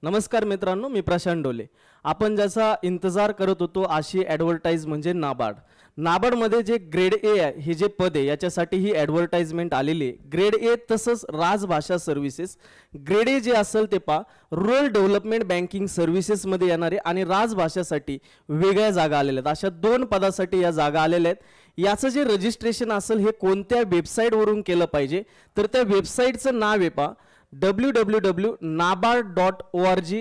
नमस्कार मित्रांनो, मी प्रशांत डोले। आपण ज्याचा इंतजार करत होतो अशी ॲडव्हर्टाइज म्हणजे नाबार्ड। नाबार्डमध्ये जे ग्रेड ए आहे हे जे पद आहे याच्यासाठी ही ॲडव्हर्टाइजमेंट आलेली आहे। ग्रेड ए तसंच राजभाषा सर्व्हिसेस। ग्रेड ए जे असेल ते रूरल डेव्हलपमेंट बँकिंग सर्व्हिसेसमध्ये येणारे आणि राजभाषासाठी वेगळ्या जागा आलेल्या आहेत। अशा दोन पदासाठी या जागा आलेल्या आहेत। याचं जे रजिस्ट्रेशन असेल हे कोणत्या वेबसाईटवरून केलं पाहिजे, तर त्या वेबसाईटचं नाव आहे www.nabard.org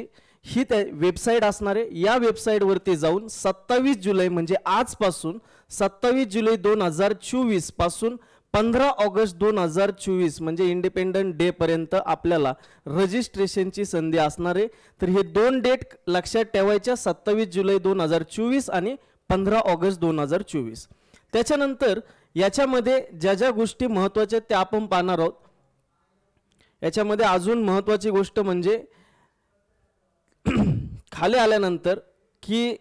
ही त्या वेबसाईट असणार आहे। या वेबसाईटवरती जाऊन 27 जुलै म्हणजे आजपासून 27 जुलै 2024 पासून 15 ऑगस्ट 2024 म्हणजे इंडिपेंडंट डे पर्यंत आपल्याला रजिस्ट्रेशनची संधी असणार आहे। तर हे दोन डेट लक्षात ठेवायच्या, 27 जुलै 2024 आणि 15 ऑगस्ट 2024। त्याच्यानंतर याच्यामध्ये ज्या ज्या गोष्टी महत्त्वाच्या त्या आपण पाहणार आहोत। याच्यामध्ये अजून महत्त्वाची गोष्ट म्हणजे खाली आल्यानंतर की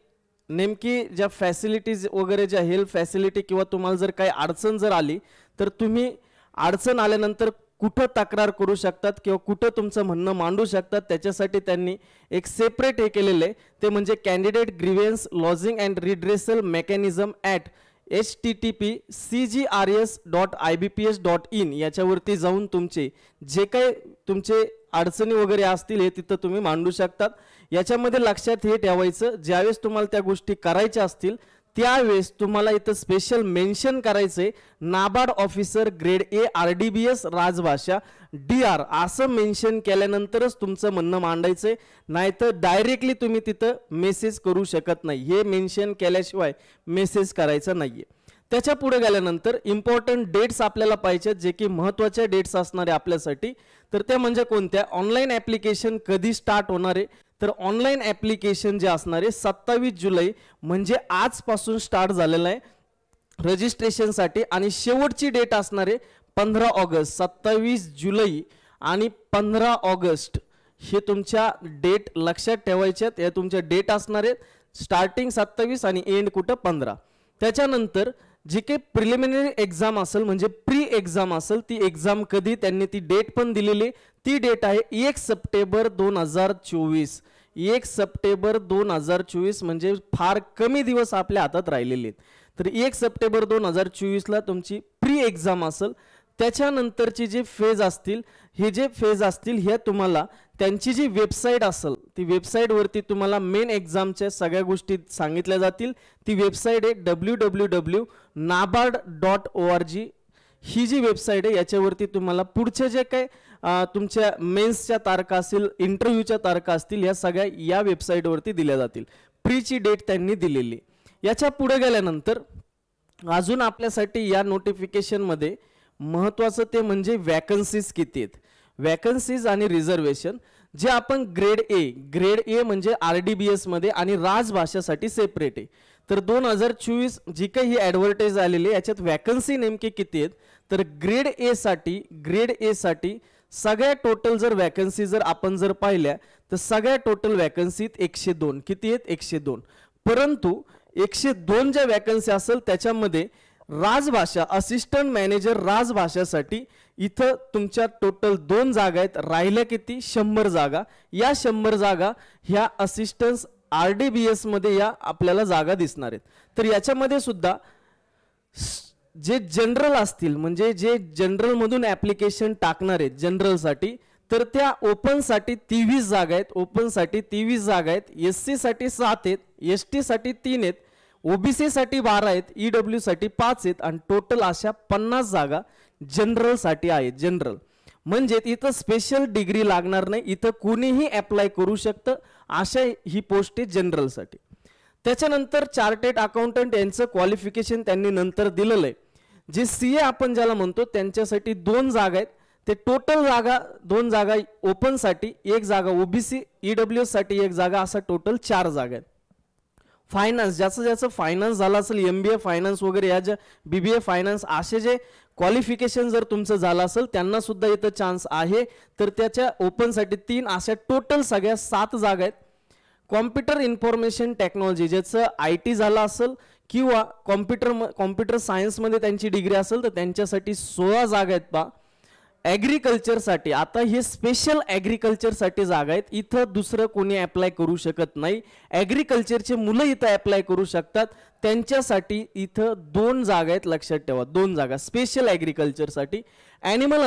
नेमकी ज्या फॅसिलिटीज वगैरे ज्या हेल्थ फॅसिलिटी किंवा तुम्हाला जर काही अडचण जर आली तर तुम्ही अडचण आल्यानंतर कुठं तक्रार करू शकतात किंवा कुठं तुमचं म्हणणं मांडू शकतात, त्याच्यासाठी त्यांनी एक सेपरेट हे केलेलं आहे, ते म्हणजे candidate grievance lodging and redressal mechanism at http://cgrs.ibps.in याच्यावरती जाऊन तुमचे जे काही तुमचे अडचणी वगैरे असतील हे तिथं तुम्ही मांडू शकतात। याच्यामध्ये लक्षात हे ठेवायचं, ज्यावेळेस तुम्हाला त्या गोष्टी करायच्या असतील त्यावेळेस तुम्हाला इथं स्पेशल मेन्शन करायचंय NABARD officer grade A RDBS राजभाषा DR असं मेन्शन केल्यानंतरच तुमचं म्हणणं मांडायचंय, नाहीतर डायरेक्टली तुम्ही तिथं मेसेज करू शकत नाही। हे मेन्शन केल्याशिवाय मेसेज करायचा नाहीये। त्याच्या पुढे गेल्यानंतर इम्पॉर्टंट डेट्स आपल्याला पाहिजेत, जे की महत्त्वाच्या डेट्स असणारे आपल्यासाठी, तर ते म्हणजे कोणत्या, ऑनलाईन ॲप्लिकेशन कधी स्टार्ट होणार आहे, तर ऑनलाईन ॲप्लिकेशन जे असणार आहे 27 जुलै म्हणजे आजपासून स्टार्ट झालेलं आहे रजिस्ट्रेशनसाठी आणि शेवटची डेट असणार आहे 15 ऑगस्ट। 27 जुलै आणि 15 ऑगस्ट हे तुमच्या डेट लक्षात ठेवायच्यात। या तुमच्या डेट असणार आहेत, स्टार्टिंग 27 आणि एंड कुठं 15। त्याच्यानंतर जी काही प्रिलिमिनरी एक्झाम असेल म्हणजे प्री एक्झाम असेल, ती एक्झाम कधी त्यांनी ती डेट पण दिलेली, ती डेट आहे 1 सप्टेंबर 2024। 1 सप्टेंबर 2024 म्हणजे फार कमी दिवस आपल्या हातात राहिलेले आहेत। तर 1 सप्टेंबर 2024ला तुमची प्री एक्झाम असेल। त्याच्यानंतरची जी फेज असतील, हे जे फेज असतील हे तुम्हाला त्यांची जी वेबसाईट असेल ती वेबसाईटवरती तुम्हाला मेन एक्झामच्या सगळ्या गोष्टी सांगितल्या जातील। ती वेबसाईट आहे www.nabard.org ही जी वेबसाईट आहे याच्यावरती तुम्हाला पुढचे जे काही तुमच्या मेन्सच्या तारखा असतील, इंटरव्ह्यूच्या तारखा असतील, या सगळ्या या वेबसाईटवरती दिल्या जातील। प्रीची डेट त्यांनी दिलेली। याच्या पुढे गेल्यानंतर अजून आपल्यासाठी या नोटिफिकेशनमध्ये महत्त्वाचं ते म्हणजे वॅकन्सीज किती आहेत, वॅकन्सीज आणि रिझर्वेशन जे आपण ग्रेड ए म्हणजे RDBS मध्ये आणि राजभाषासाठी सेपरेट आहे। तर 2024 जी काही ही ॲडव्हर्टाइज आलेली आहे याच्यात वॅकन्सी नेमकी किती आहेत, तर ग्रेड ए साठी सगळ्या टोटल जर वॅकन्सी जर आपण जर पाहिल्या तर सगळ्या टोटल वॅकन्सीत 102 किती आहेत, 102। परंतु 102 ज्या वॅकन्सी असेल त्याच्यामध्ये राजभाषा असिस्टंट मॅनेजर राजभाषासाठी इथं तुमच्या टोटल 2 जागा आहेत, राहिल्या किती 100 जागा। या 100 जागा ह्या असिस्टंट RDBS मध्ये या आपल्याला जागा दिसणार आहेत। तर याच्यामध्ये सुद्धा जे जनरल असतील म्हणजे जे जनरल मधून ॲप्लिकेशन टाकणार आहेत जनरलसाठी, तर त्या ओपनसाठी 23 जागा आहेत, ओपनसाठी 23 जागा आहेत, SC साठी 7 आहेत, ST साठी 3 आहेत, OBC साठी 12 आहेत, EW साठी 5 आहेत आणि टोटल अशा 50 जागा जनरल साठी आहेत। जनरल म्हणजे इथं स्पेशल डिग्री लागणार नाही, इथं कुणीही अप्लाय करू शकतं, अशा ही पोस्ट आहे जनरल साठी। त्याच्यानंतर चार्टर्ड अकाउंटंट यांचं क्वालिफिकेशन त्यांनी नंतर दिलेलं आहे। जे CA आपण ज्याला म्हणतो त्यांच्यासाठी 2 जागा आहेत, ते टोटल जागा 2 जागा ओपन साठी, 1 जागा OBC EWS साठी 1 जागा, असा टोटल 4 जागा आहेत। फायनान्स ज्याचं फायनान्स झालं असेल, MBA फायनान्स वगैरे या ज्या BBA फायनान्स असे जे क्वालिफिकेशन जर तुमचं झालं असेल त्यांना सुद्धा इथं चान्स आहे। तर त्याच्या ओपनसाठी 3 अशा टोटल सगळ्या 7 जागा आहेत। कॉम्प्युटर इन्फॉर्मेशन टेक्नॉलॉजी ज्याचं IT झालं असेल किंवा कॉम्प्युटर सायन्समध्ये त्यांची डिग्री असेल तर त्यांच्यासाठी 16 जागा आहेत। ॲग्रिकल्चरसाठी, आता हे स्पेशल ॲग्रिकल्चरसाठी जागा आहेत, इथं दुसरं कोणी अप्लाय करू शकत नाही. ॲग्रिकल्चरचे मुलं इथं अप्लाय करू शकतात, त्यांच्यासाठी इथं 2 जागा आहेत, लक्षात ठेवा. 2 जागा स्पेशल ॲग्रिकल्चरसाठी. ॲनिमल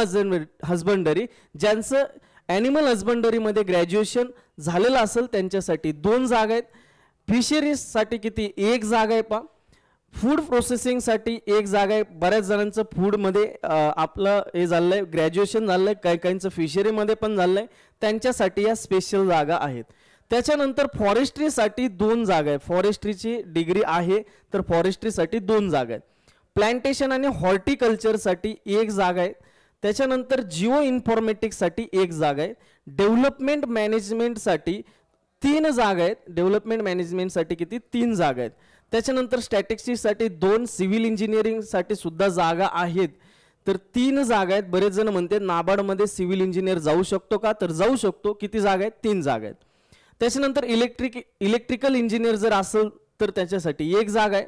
हजबंडरी, ज्यांचं ॲनिमल हजबंडरीमध्ये ग्रॅज्युएशन झालेलं असेल त्यांच्यासाठी 2 जागा आहेत. फिशरीजसाठी किती, 1 जागा आहे. पा फूड प्रोसेसिंगसाठी 1 जागा आहे. बऱ्याच जणांचं फूडमध्ये आपलं हे झालं आहे, ग्रॅज्युएशन झालं आहे, काही काहींचं फिशरीमध्ये पण झालं आहे, त्यांच्यासाठी या स्पेशल जागा आहेत. त्याच्यानंतर फॉरेस्ट्रीसाठी 2 जागा आहेत. फॉरेस्ट्रीची डिग्री आहे तर फॉरेस्ट्रीसाठी 2 जागा आहेत. प्लांटेशन आणि हॉर्टिकल्चरसाठी 1 जागा आहे. त्याच्यानंतर जिओ इन्फॉर्मेटिक्ससाठी 1 जागा आहे. डेव्हलपमेंट मॅनेजमेंटसाठी 3 जागा आहेत. डेव्हलपमेंट मॅनेजमेंटसाठी किती, 3 जागा आहेत. त्याच्यानंतर स्टॅटिस्टिक्ससाठी 2, सिव्हिल इंजिनिअरिंगसाठी सुद्धा जागा आहेत. तर 3 जागा आहेत. बरेच जण म्हणते नाबार्डमध्ये सिव्हिल इंजिनियर जाऊ शकतो का, तर जाऊ शकतो. किती जागा आहेत, 3 जागा आहेत. त्याच्यानंतर इलेक्ट्रिकल इंजिनियर जर असेल तर त्याच्यासाठी 1 जागा आहे.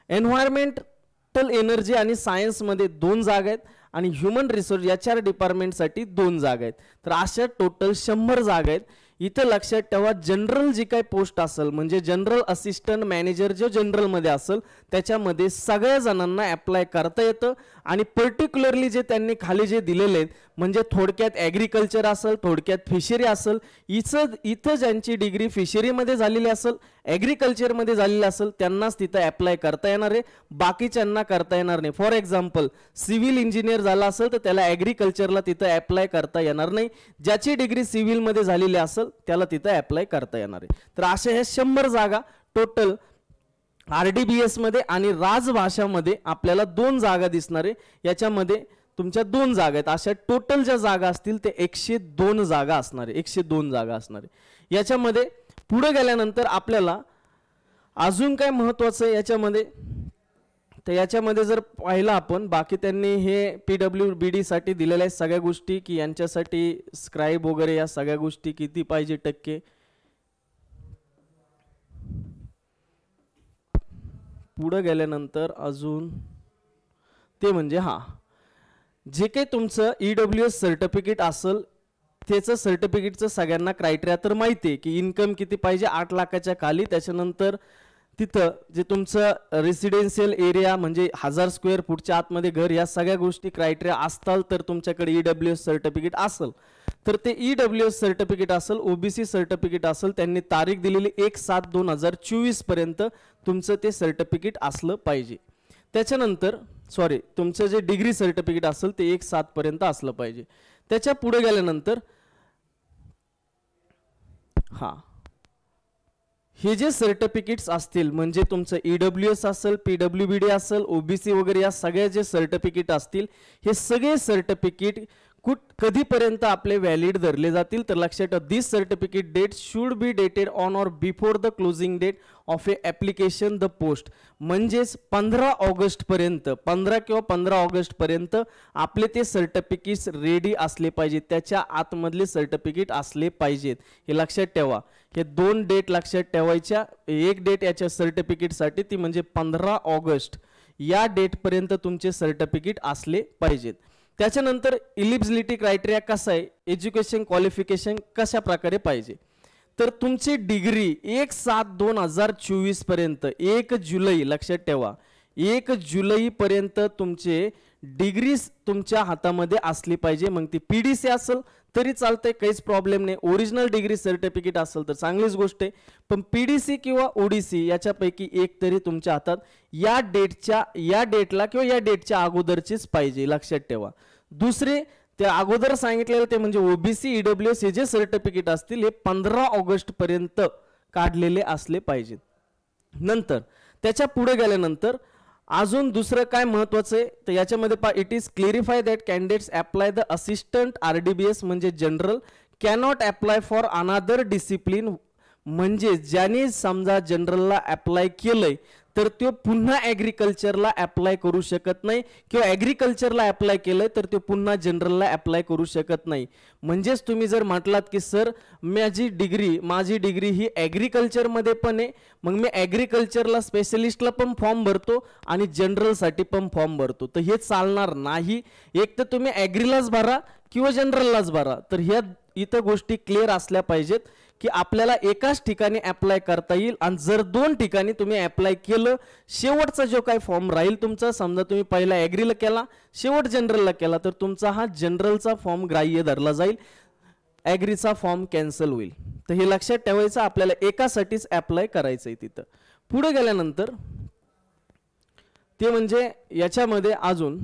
एन्व्हायरमेंटल एनर्जी आणि सायन्समध्ये 2 जागा आहेत आणि ह्युमन रिसोर्स HR डिपार्टमेंटसाठी 2 जागा आहेत. तर अशा टोटल 100 जागा आहेत. इथं लक्षात ठेवा, जनरल जी काही पोस्ट असेल म्हणजे जनरल असिस्टंट मॅनेजर जो जनरलमध्ये असेल त्याच्यामध्ये सगळ्या जणांना अप्लाय करता येतं. आणि पर्टिक्युलरली जे त्यांनी खाली जे दिलेले आहेत म्हणजे थोडक्यात ॲग्रिकल्चर असेल, थोडक्यात फिशरी असेल, इथं ज्यांची डिग्री फिशरीमध्ये झालेली असेल, ॲग्रिकल्चरमध्ये झालेली असेल त्यांनाच तिथं अप्लाय करता येणार आहे, बाकीच्यांना करता येणार नाही. फॉर एक्झाम्पल सिव्हिल इंजिनियर झाला असेल तर त्याला ॲग्रिकल्चरला तिथं अप्लाय करता येणार नाही. ज्याची डिग्री सिव्हिलमध्ये झालेली असेल त्याला तिथं अप्लाय करता येणार आहे. तर अशा ह्या 100 जागा टोटल RDBS मध्ये आणि राजभाषामध्ये आपल्याला 2 जागा दिसणार आहे. याच्यामध्ये तुमच्या 2 जागा आहेत. अशा टोटल ज्या जागा असतील ते 102 जागा असणार आहे. 102 जागा असणार आहे. याच्यामध्ये पुढे गेल्यानंतर आपल्याला अजून काय महत्त्वाचं आहे याच्यामध्ये, तर याच्यामध्ये जर पाहिलं आपण, बाकी त्यांनी हे PWBD साठी दिलेल्या आहेत सगळ्या गोष्टी, की यांच्यासाठी स्क्राईब वगैरे या सगळ्या गोष्टी किती पाहिजे टक्के. पुढे गेल्यानंतर अजून ते म्हणजे जे काही तुमचं EWS सर्टिफिकेट असेल त्याचं सर्टिफिकेटचं सगळ्यांना क्रायटेरिया तर माहिती आहे की इन्कम किती पाहिजे, 8 लाखाच्या खाली. त्याच्यानंतर तिथं जे तुमचं रेसिडेन्शियल एरिया म्हणजे 1000 स्क्वेअर फूटच्या आतमध्ये घर, या सगळ्या गोष्टी क्रायटेरिया असतात तर तुमच्याकडे EWS सर्टिफिकेट असेल. तर ते EWS सर्टिफिकेट असेल, OBC सर्टिफिकेट असेल, त्यांनी तारीख दिलेली 1/7/2024 पर्यंत तुमचं ते सर्टिफिकेट असलं पाहिजे. त्याच्यानंतर तुमचं जे डिग्री सर्टिफिकेट असेल ते 1/7 पर्यंत असलं पाहिजे. त्याच्या पुढे गेल्यानंतर हे जे सर्टिफिकेट्स असतील म्हणजे तुमचं EWS असेल, PWBD असेल, OBC वगैरे या सगळे जे सर्टिफिकेट असतील हे सगळे सर्टिफिकेट कधीपर्यंत आपले व्हॅलिड धरले जातील, तर लक्षात ठेवा, this certificate date should be dated on or before the closing date of a application the post. म्हणजेच 15 ऑगस्ट पर्यंत, 15 किंवा 15 ऑगस्ट पर्यंत आपले ते सर्टिफिकेट्स रेडी असले पाहिजेत, त्याच्या आतमधले सर्टिफिकेट असले पाहिजेत. हे लक्षात ठेवा. हे 2 डेट लक्षात ठेवायच्या. एक डेट याच्या सर्टिफिकेटसाठी ती म्हणजे 15 ऑगस्ट या डेट पर्यंत तुमचे सर्टिफिकेट असले पाहिजेत. त्याच्यानंतर एलिजिबिलिटी क्रायटेरिया कसा आहे, एज्युकेशन क्वालिफिकेशन कशा प्रकारे पाहिजे, तर तुमची डिग्री 1/7/2024 पर्यंत 1 जुलै लक्षात ठेवा, 1 जुलै पर्यंत तुमचे डिग्री तुमच्या हातामध्ये असली पाहिजे. मग ती PDC असेल तरी चालतंय, काहीच प्रॉब्लेम नाही. ओरिजिनल डिग्री सर्टिफिकेट असेल तर चांगलीच गोष्ट आहे, पण PDC किंवा ODC याच्यापैकी एक तरी तुमच्या हातात या डेटला किंवा या डेटच्या अगोदरचीच पाहिजे, लक्षात ठेवा. दुसरे त्या अगोदर सांगितलेलं ते म्हणजे OBC EWS हे जे सर्टिफिकेट असतील हे 15 ऑगस्ट पर्यंत काढलेले असले पाहिजेत. नंतर त्याच्या पुढे गेल्यानंतर अजून दुसरं काय महत्त्वाचं आहे तर याच्यामध्ये it is clarify that candidates apply the assistant RDBS म्हणजे general cannot apply for another discipline. म्हणजे ज्याने समजा जनरलला अप्लाय केलंय तर तो पुन्हा ॲग्रिकल्चरला अप्लाय करू शकत नाही, किंवा ॲग्रिकल्चरला अप्लाय केलंय तर तो पुन्हा जनरलला अप्लाय करू शकत नाही. म्हणजेच तुम्ही जर म्हटलात की सर माझी डिग्री ही ॲग्रिकल्चरमध्ये पण आहे, मग मी ॲग्रिकल्चरला स्पेशलिस्टला पण फॉर्म भरतो आणि जनरलसाठी पण फॉर्म भरतो, तर हे चालणार नाही. एक तर तुम्ही ॲग्रीलाच भरा किंवा जनरललाच भरा. तर ह्या इथं गोष्टी क्लिअर असल्या पाहिजेत की आपल्याला एकाच ठिकाणी अप्लाय करता येईल. आणि जर दोन ठिकाणी तुम्ही अप्लाय केलं, शेवटचा जो काही फॉर्म राहील तुमचा, समजा तुम्ही पहिला ॲग्रीला केला शेवट जनरलला केला, तर तुमचा हा जनरलचा फॉर्म ग्राह्य धरला जाईल, ॲग्रीचा फॉर्म कॅन्सल होईल. तर हे लक्षात ठेवायचं, आपल्याला एकासाठीच अप्लाय करायचं आहे. तिथं पुढे गेल्यानंतर ते म्हणजे याच्यामध्ये अजून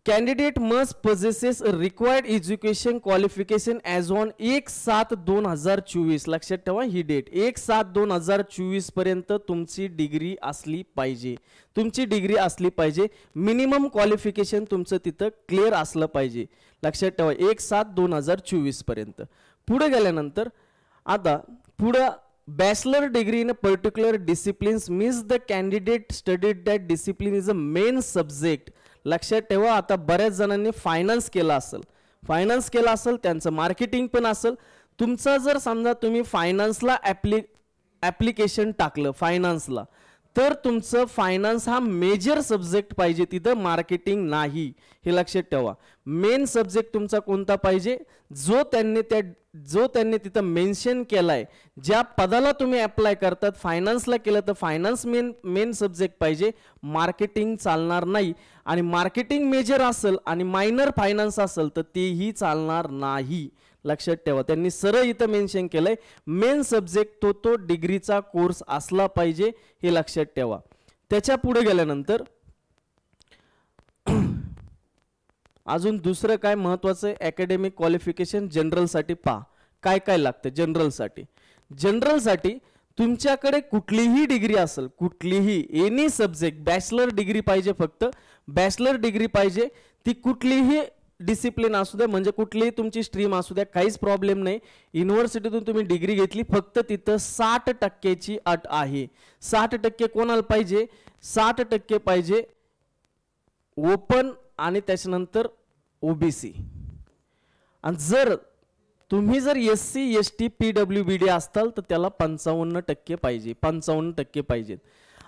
candidate must possesses required education qualification as on 1/7/2024. लक्षात ठेवा ही डेट 1/7/2024 पर्यंत तुमची डिग्री असली पाहिजे. तुमची डिग्री असली पाहिजे, मिनिमम क्वालिफिकेशन तुमचं तिथं क्लिअर असलं पाहिजे. लक्षात ठेवा 1/7/2024 पर्यंत. पुढे गेल्यानंतर आता पुढं bachelor degree in a particular disciplines means the candidate studied that discipline is a main subject. लक्षात ठेवा, आता बऱ्याच जणांनी फायनान्स केला असेल, त्यांचं मार्केटिंग पण असेल. तुमचा जर समजा तुम्ही फायनान्सला ॲप्लिकेशन टाकलं फायनान्सला, तर तुमचं फायनान्स हा मेजर सब्जेक्ट पाहिजे, तिथं मार्केटिंग नाही. हे लक्षात ठेवा. मेन सब्जेक्ट तुमचा कोणता पाहिजे, जो त्यांनी तिथं मेन्शन केलाय, ज्या पदाला तुम्ही अप्लाय करतात फायनान्सला केलं तर फायनान्स मेन सब्जेक्ट पाहिजे, मार्केटिंग चालणार नाही. आणि मार्केटिंग मेजर असेल आणि मायनर फायनान्स असेल तर तेही चालणार नाही. लक्षात ठेवा, त्यांनी सरळ इथं मेन्शन केलंय मेन सब्जेक्ट तो डिग्रीचा कोर्स असला पाहिजे, हे लक्षात ठेवा. त्याच्या पुढे गेल्यानंतर अजून दुसरं काय महत्वाचं आहे, अकॅडमिक क्वालिफिकेशन जनरलसाठी पहा काय काय लागतं. जनरलसाठी तुमच्याकडे कुठलीही डिग्री असेल, कुठलीही एनी सब्जेक्ट, बॅचलर डिग्री पाहिजे, फक्त बॅचलर डिग्री पाहिजे. ती कुठलीही डिसिप्लिन असू द्या, म्हणजे कुठलीही तुमची स्ट्रीम असू द्या, काहीच प्रॉब्लेम नाही. युनिव्हर्सिटीतून तुम्ही डिग्री घेतली, फक्त तिथं 60% अट आहे. 60% कोणाला पाहिजे, 60% पाहिजे ओपन आणि त्याच्यानंतर ओबीसी. आणि जर तुम्ही SC ST PWBD असताल तर त्याला 55% पाहिजे, 55% पाहिजेत.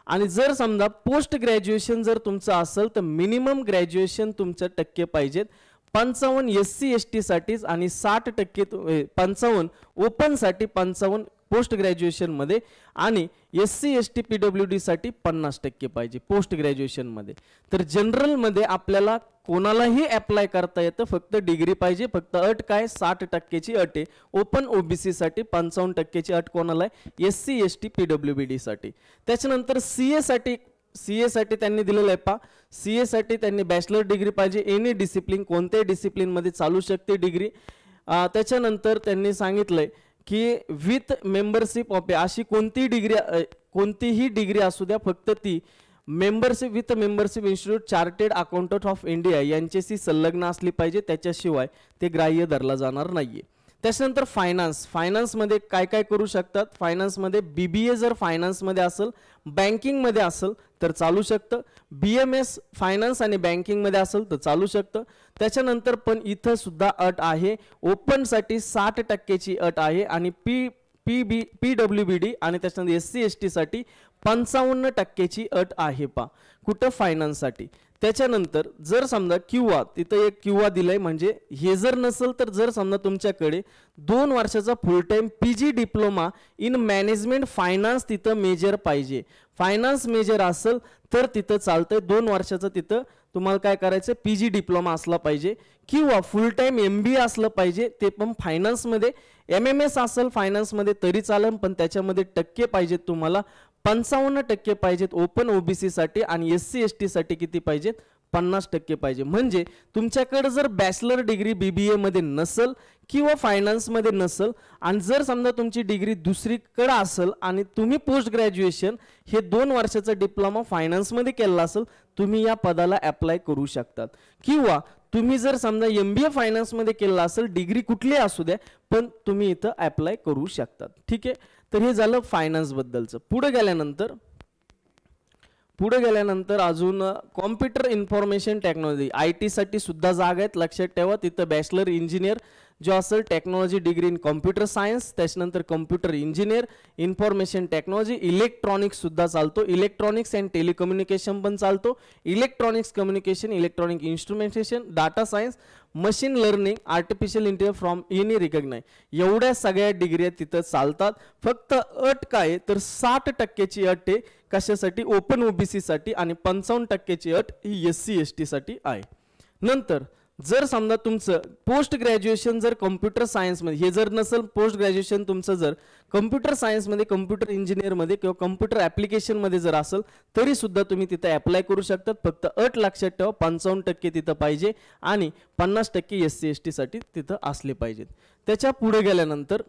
आणि जर समजा पोस्ट ग्रॅज्युएशन जर तुमचं असेल तर मिनिमम ग्रॅज्युएशन तुमचं टक्के पाहिजेत. 55 SC ST साठीच आणि 60% 55 ओपन साठी, 55 पोस्ट ग्रॅज्युएशन मध्ये, आणि SC ST PWD साठी 50% पाहिजे पोस्ट ग्रॅज्युएशन मध्ये. तर जनरल मध्ये आपल्याला कोणालाही अप्लाय करता येतं, फक्त डिग्री पाहिजे. फक्त अट काय, 60%ची अट आहे. ओपन ओबीसी साठी 55%ची अट कोणाला आहे, SC ST PWBD साठी. त्याच्यानंतर CA साठी त्यांनी दिलेलं आहे पहा, CA साठी त्यांनी बॅचलर डिग्री पाहिजे, एनी डिसिप्लिन, कोणत्याही डिसिप्लिन मध्ये चालू शकते डिग्री. त्याच्यानंतर त्यांनी सांगितलंय की विथ मेंबरशिप ऑफ, अशी कोणतीही डिग्री असू द्या, फक्त ती membership with membership institute chartered accountant of India यांच्याशी संलग्न असली पाहिजे, त्याच्याशिवाय ते ग्राह्य धरला जाणार नाहीये. त्याच्यानंतर फायनान्समध्ये काय काय करू शकतात, फायनान्समध्ये BBA जर फायनान्समध्ये असेल, बँकिंगमध्ये असेल तर चालू शकतं. BMS फायनान्स आणि बँकिंगमध्ये असेल तर चालू शकतं. त्याच्यानंतर पण इथं सुद्धा अट आहे, ओपनसाठी 60%ची अट आहे, आणि PWBD आणि त्याच्यानंतर SC ST साठी 55%ची अट आहे पा, कुठं फायनान्ससाठी. त्याच्यानंतर जर समजा किंवा तिथं एक किंवा दिलंय, म्हणजे हे जर नसेल तर जर समजा तुमच्याकडे 2 वर्षाचा फुल time PG diploma in management finance तिथं मेजर पाहिजे, फायनान्स मेजर असेल तर तिथं चालतंय. 2 वर्षाचं तिथं तुम्हाला काय करायचं, PG डिप्लोमा असला पाहिजे, किंवा फुल टाइम MBA असलं पाहिजे, ते पण फायनान्समध्ये. MMS असेल फायनान्समध्ये तरी चालेल, पण त्याच्यामध्ये टक्के पाहिजेत तुम्हाला 55% पाहिजेत ओपन ओबीसी साठी, आणि SC ST साठी किती पाहिजेत, 50% पाहिजे. म्हणजे तुमच्याकडे जर बॅचलर डिग्री BBA मध्ये नसेल किंवा फायनान्स मध्ये नसेल, आणि जर समजा तुमची डिग्री दुसरीकडे असेल आणि तुम्ही पोस्ट ग्रॅज्युएशन हे 2 वर्षाचा डिप्लोमा फायनान्स मध्ये केला असेल, तुम्ही या पदाला अप्लाय करू शकतात. किंवा तुम्ही जर समजा MBA फायनान्समध्ये केलं असेल, डिग्री कुठली असू द्या, पण तुम्ही इथं अप्लाय करू शकतात. ठीक आहे, तर हे झालं फायनान्सबद्दलचं. पुढे गेल्यानंतर अजून कॉम्प्युटर इन्फॉर्मेशन टेक्नॉलॉजी IT साठी सुद्धा जागा आहेत. लक्षात ठेवा, तिथं बॅचलर इंजिनियर जो असेल technology degree in computer science, त्याच्यानंतर computer engineer, information technology, electronics सुद्धा चालतो, इलेक्ट्रॉनिक्स अँड टेलिकम्युनिकेशन पण चालतो, electronics communication, electronic instrumentation, data science, machine learning, artificial intelligence from any recognise, एवढ्या सगळ्या डिग्री तिथं चालतात. फक्त अट काय तर 60% अट आहे कशासाठी, ओपन OBC साठी, आणि 55% अट ही SC ST साठी आहे. नंतर जर समजा तुमचं पोस्ट ग्रॅज्युएशन जर कम्प्युटर सायन्समध्ये हे जर नसेल, पोस्ट ग्रॅज्युएशन तुमचं जर कम्प्युटर सायन्समध्ये, कम्प्युटर इंजिनियरमध्ये किंवा कम्प्युटर ॲप्लिकेशनमध्ये जर असेल तरी सुद्धा तुम्ही तिथे अप्लाय करू शकतात. फक्त अट लक्षात ठेवा, 55% तिथं पाहिजे आणि 50% SC ST साठी तिथं असले पाहिजेत. त्याच्या पुढे गेल्यानंतर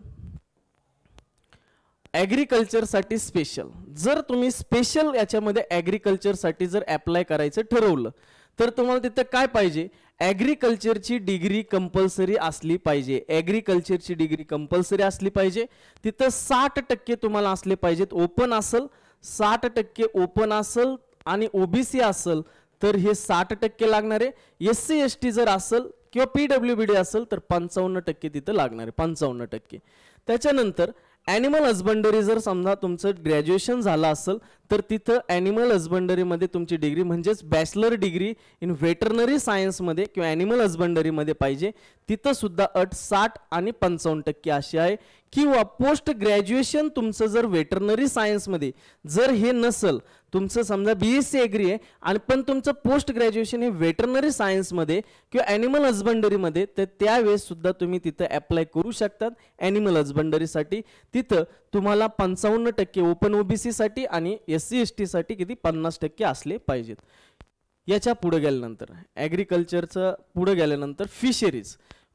ॲग्रिकल्चरसाठी स्पेशल, जर तुम्ही स्पेशल याच्यामध्ये ॲग्रिकल्चरसाठी जर अप्लाय करायचं ठरवलं तर तुम्हाला तिथं काय पाहिजे, ॲग्रिकल्चरची डिग्री कंपल्सरी असली पाहिजे. ॲग्रिकल्चरची डिग्री कंपल्सरी असली पाहिजे. तिथं 60% तुम्हाला असले पाहिजेत. ओपन असेल 60% ओपन असेल आणि OBC असेल तर हे 60% लागणार आहे. SC ST जर असेल किंवा PWBD असेल तर 55% तिथं लागणार आहे, 55%. त्याच्यानंतर ॲनिमल हजबंडरी जर समजा तुमचं ग्रॅज्युएशन झालं असेल तर तिथं ॲनिमल हजबंडरीमध्ये तुमची डिग्री म्हणजेच बॅचलर डिग्री इन व्हेटरनरी सायन्समध्ये किंवा ॲनिमल हजबंडरीमध्ये पाहिजे. तिथं सुद्धा अट 60 आणि 55% अशी आहे. किंवा पोस्ट ग्रॅज्युएशन तुमचं जर व्हेटरनरी सायन्समध्ये जर हे नसेल, तुमचं समजा BSc ॲग्री आहे आणि पण तुमचं पोस्ट ग्रॅज्युएशन हे व्हेटरनरी सायन्समध्ये किंवा ॲनिमल हजबंडरीमध्ये, तर त्यावेळेस सुद्धा तुम्ही तिथं अप्लाय करू शकतात ॲनिमल हजबंडरीसाठी. तिथं तुम्हाला 55% ओपन OBC साठी आणि SC ST साठी किती 50% असले पाहिजेत. याच्या पुढे गेल्यानंतर ॲग्रिकल्चरचं पुढे गेल्यानंतर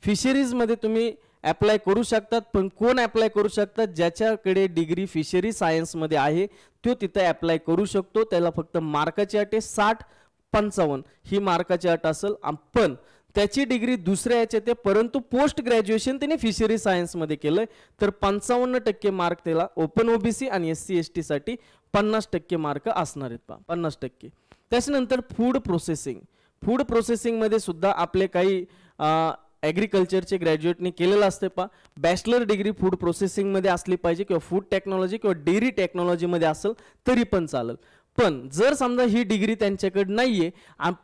फिशरीजमध्ये तुम्ही अप्लाय करू शकतात. पण कोण अप्लाय करू शकतात, ज्याच्याकडे डिग्री फिशरी सायन्समध्ये आहे तो तिथे अप्लाय करू शकतो. त्याला फक्त मार्काची अट आहे 60-55 ही मार्काची अट असेल. पण त्याची डिग्री दुसऱ्या याच्यात आहे, परंतु पोस्ट ग्रॅज्युएशन त्याने फिशरी सायन्समध्ये केलंय तर 55% मार्क त्याला ओपन OBC आणि SC ST साठी 50% मार्क असणार आहेत. 50%. त्याच्यानंतर फूड प्रोसेसिंगमध्ये सुद्धा आपले काही ॲग्रिकल्चरचे ग्रॅज्युएटने केलेलं असते. बॅचलर डिग्री फूड प्रोसेसिंगमध्ये असली पाहिजे किंवा फूड टेक्नॉलॉजी किंवा डेअरी टेक्नॉलॉजीमध्ये असेल तरी पण चालेल. पण जर समजा ही डिग्री त्यांच्याकडे नाहीये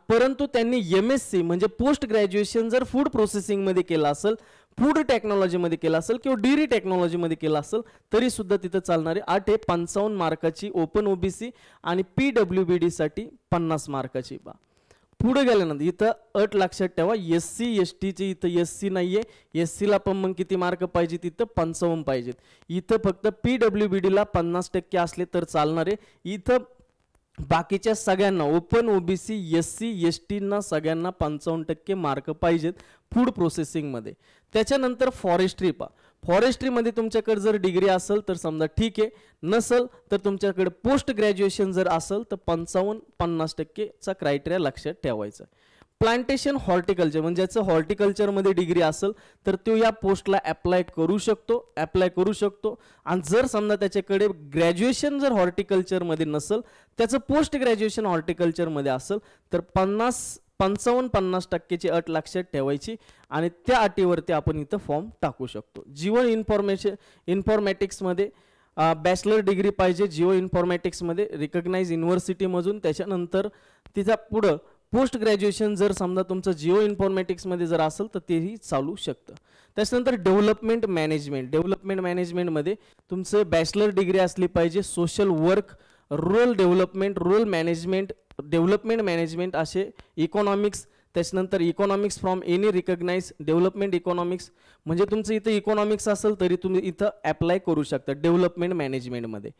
परंतु त्यांनी MSc म्हणजे पोस्ट ग्रॅज्युएशन जर फूड प्रोसेसिंगमध्ये केलं असेल, फूड टेक्नॉलॉजीमध्ये केलं असेल किंवा डेअरी टेक्नॉलॉजीमध्ये केलं असेल तरी सुद्धा तिथं चालणारी अट आहे 55 मार्काची ओपन OBC आणि PWBD साठी 50 मार्काची. पुढे गेल्यानंतर इथं अट लक्षात ठेवा, SC ST ची इथं SC नाहीये, SC ला पण मग किती मार्क पाहिजे, तिथं 55 पाहिजेत. इथं फक्त PWBD ला 50% असले तर चालणार आहे. इथं बाकीच्या सगळ्यांना ओपन OBC SC ST ना सगळ्यांना 55% मार्क पाहिजेत फूड प्रोसेसिंगमध्ये. त्याच्यानंतर फॉरेस्ट्रीमध्ये तुमच्याकडे जर डिग्री असेल तर समजा ठीक आहे, नसेल तर तुमच्याकडे पोस्ट ग्रॅज्युएशन जर असेल तर 55-50% चा क्रायटेरिया लक्षात ठेवायचा. प्लांटेशन हॉर्टिकल्चर म्हणजे ज्याचं हॉर्टिकल्चरमध्ये डिग्री असेल तर तो या पोस्टला अप्लाय करू शकतो. आणि जर समजा त्याच्याकडे ग्रॅज्युएशन जर हॉर्टिकल्चरमध्ये नसेल, त्याचं पोस्ट ग्रॅज्युएशन हॉर्टिकल्चरमध्ये असेल तर 55-50% अट लक्षात ठेवायची आणि त्या अटीवरती आपण इथं फॉर्म टाकू शकतो. जीवन इन्फॉर्मॅटिक्समध्ये बॅचलर डिग्री पाहिजे जिओ इन्फॉर्मॅटिक्समध्ये रिकग्नाइज युनिव्हर्सिटीमधून. त्याच्यानंतर तिथं पुढं पोस्ट ग्रॅज्युएशन जर समजा तुमचं जिओ इन्फॉर्मॅटिक्समध्ये जर असेल तर तेही चालू शकतं. त्याच्यानंतर डेव्हलपमेंट मॅनेजमेंटमध्ये तुमचं बॅचलर डिग्री असली पाहिजे. Social work, rural development, development management असे इकॉनॉमिक्स. त्याच्यानंतर economics from any recognise development economics म्हणजे तुमचं इथं इकॉनॉमिक्स असेल तरी तुम्ही इथं अप्लाय करू शकता डेव्हलपमेंट मॅनेजमेंटमध्ये.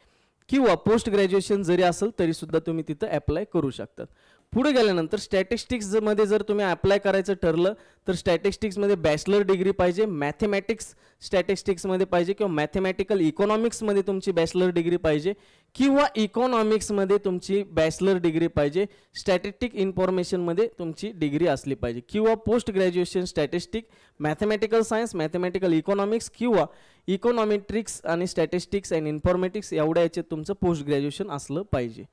किंवा पोस्ट ग्रॅज्युएशन जरी असेल तरी सुद्धा तुम्ही तिथं अप्लाय करू शकता. पुढे गेल्यानंतर स्टॅटिस्टिक्स मध्ये जर तुम्ही अप्लाय करायचं ठरलं तर स्टॅटिस्टिक्स मध्ये बॅचलर डिग्री पाहिजे, मॅथमॅटिक्स स्टॅटिस्टिक्स मध्ये पाहिजे किंवा मॅथमॅटिकल इकॉनॉमिक्स मध्ये तुमची बॅचलर डिग्री पाहिजे किंवा इकॉनॉमिक्स मध्ये तुमची बॅचलर डिग्री पाहिजे, स्टॅटिस्टिक इन्फॉर्मेशन मध्ये तुमची डिग्री असली पाहिजे किंवा post graduation statistic, mathematical science, mathematical economics किंवा इकॉनॉमेट्रिक्स आणि स्टॅटिस्टिक्स अँड इन्फॉर्मेटिक्स एवढ्या याच्यात तुमचं पोस्ट ग्रॅज्युएशन असलं पाहिजे.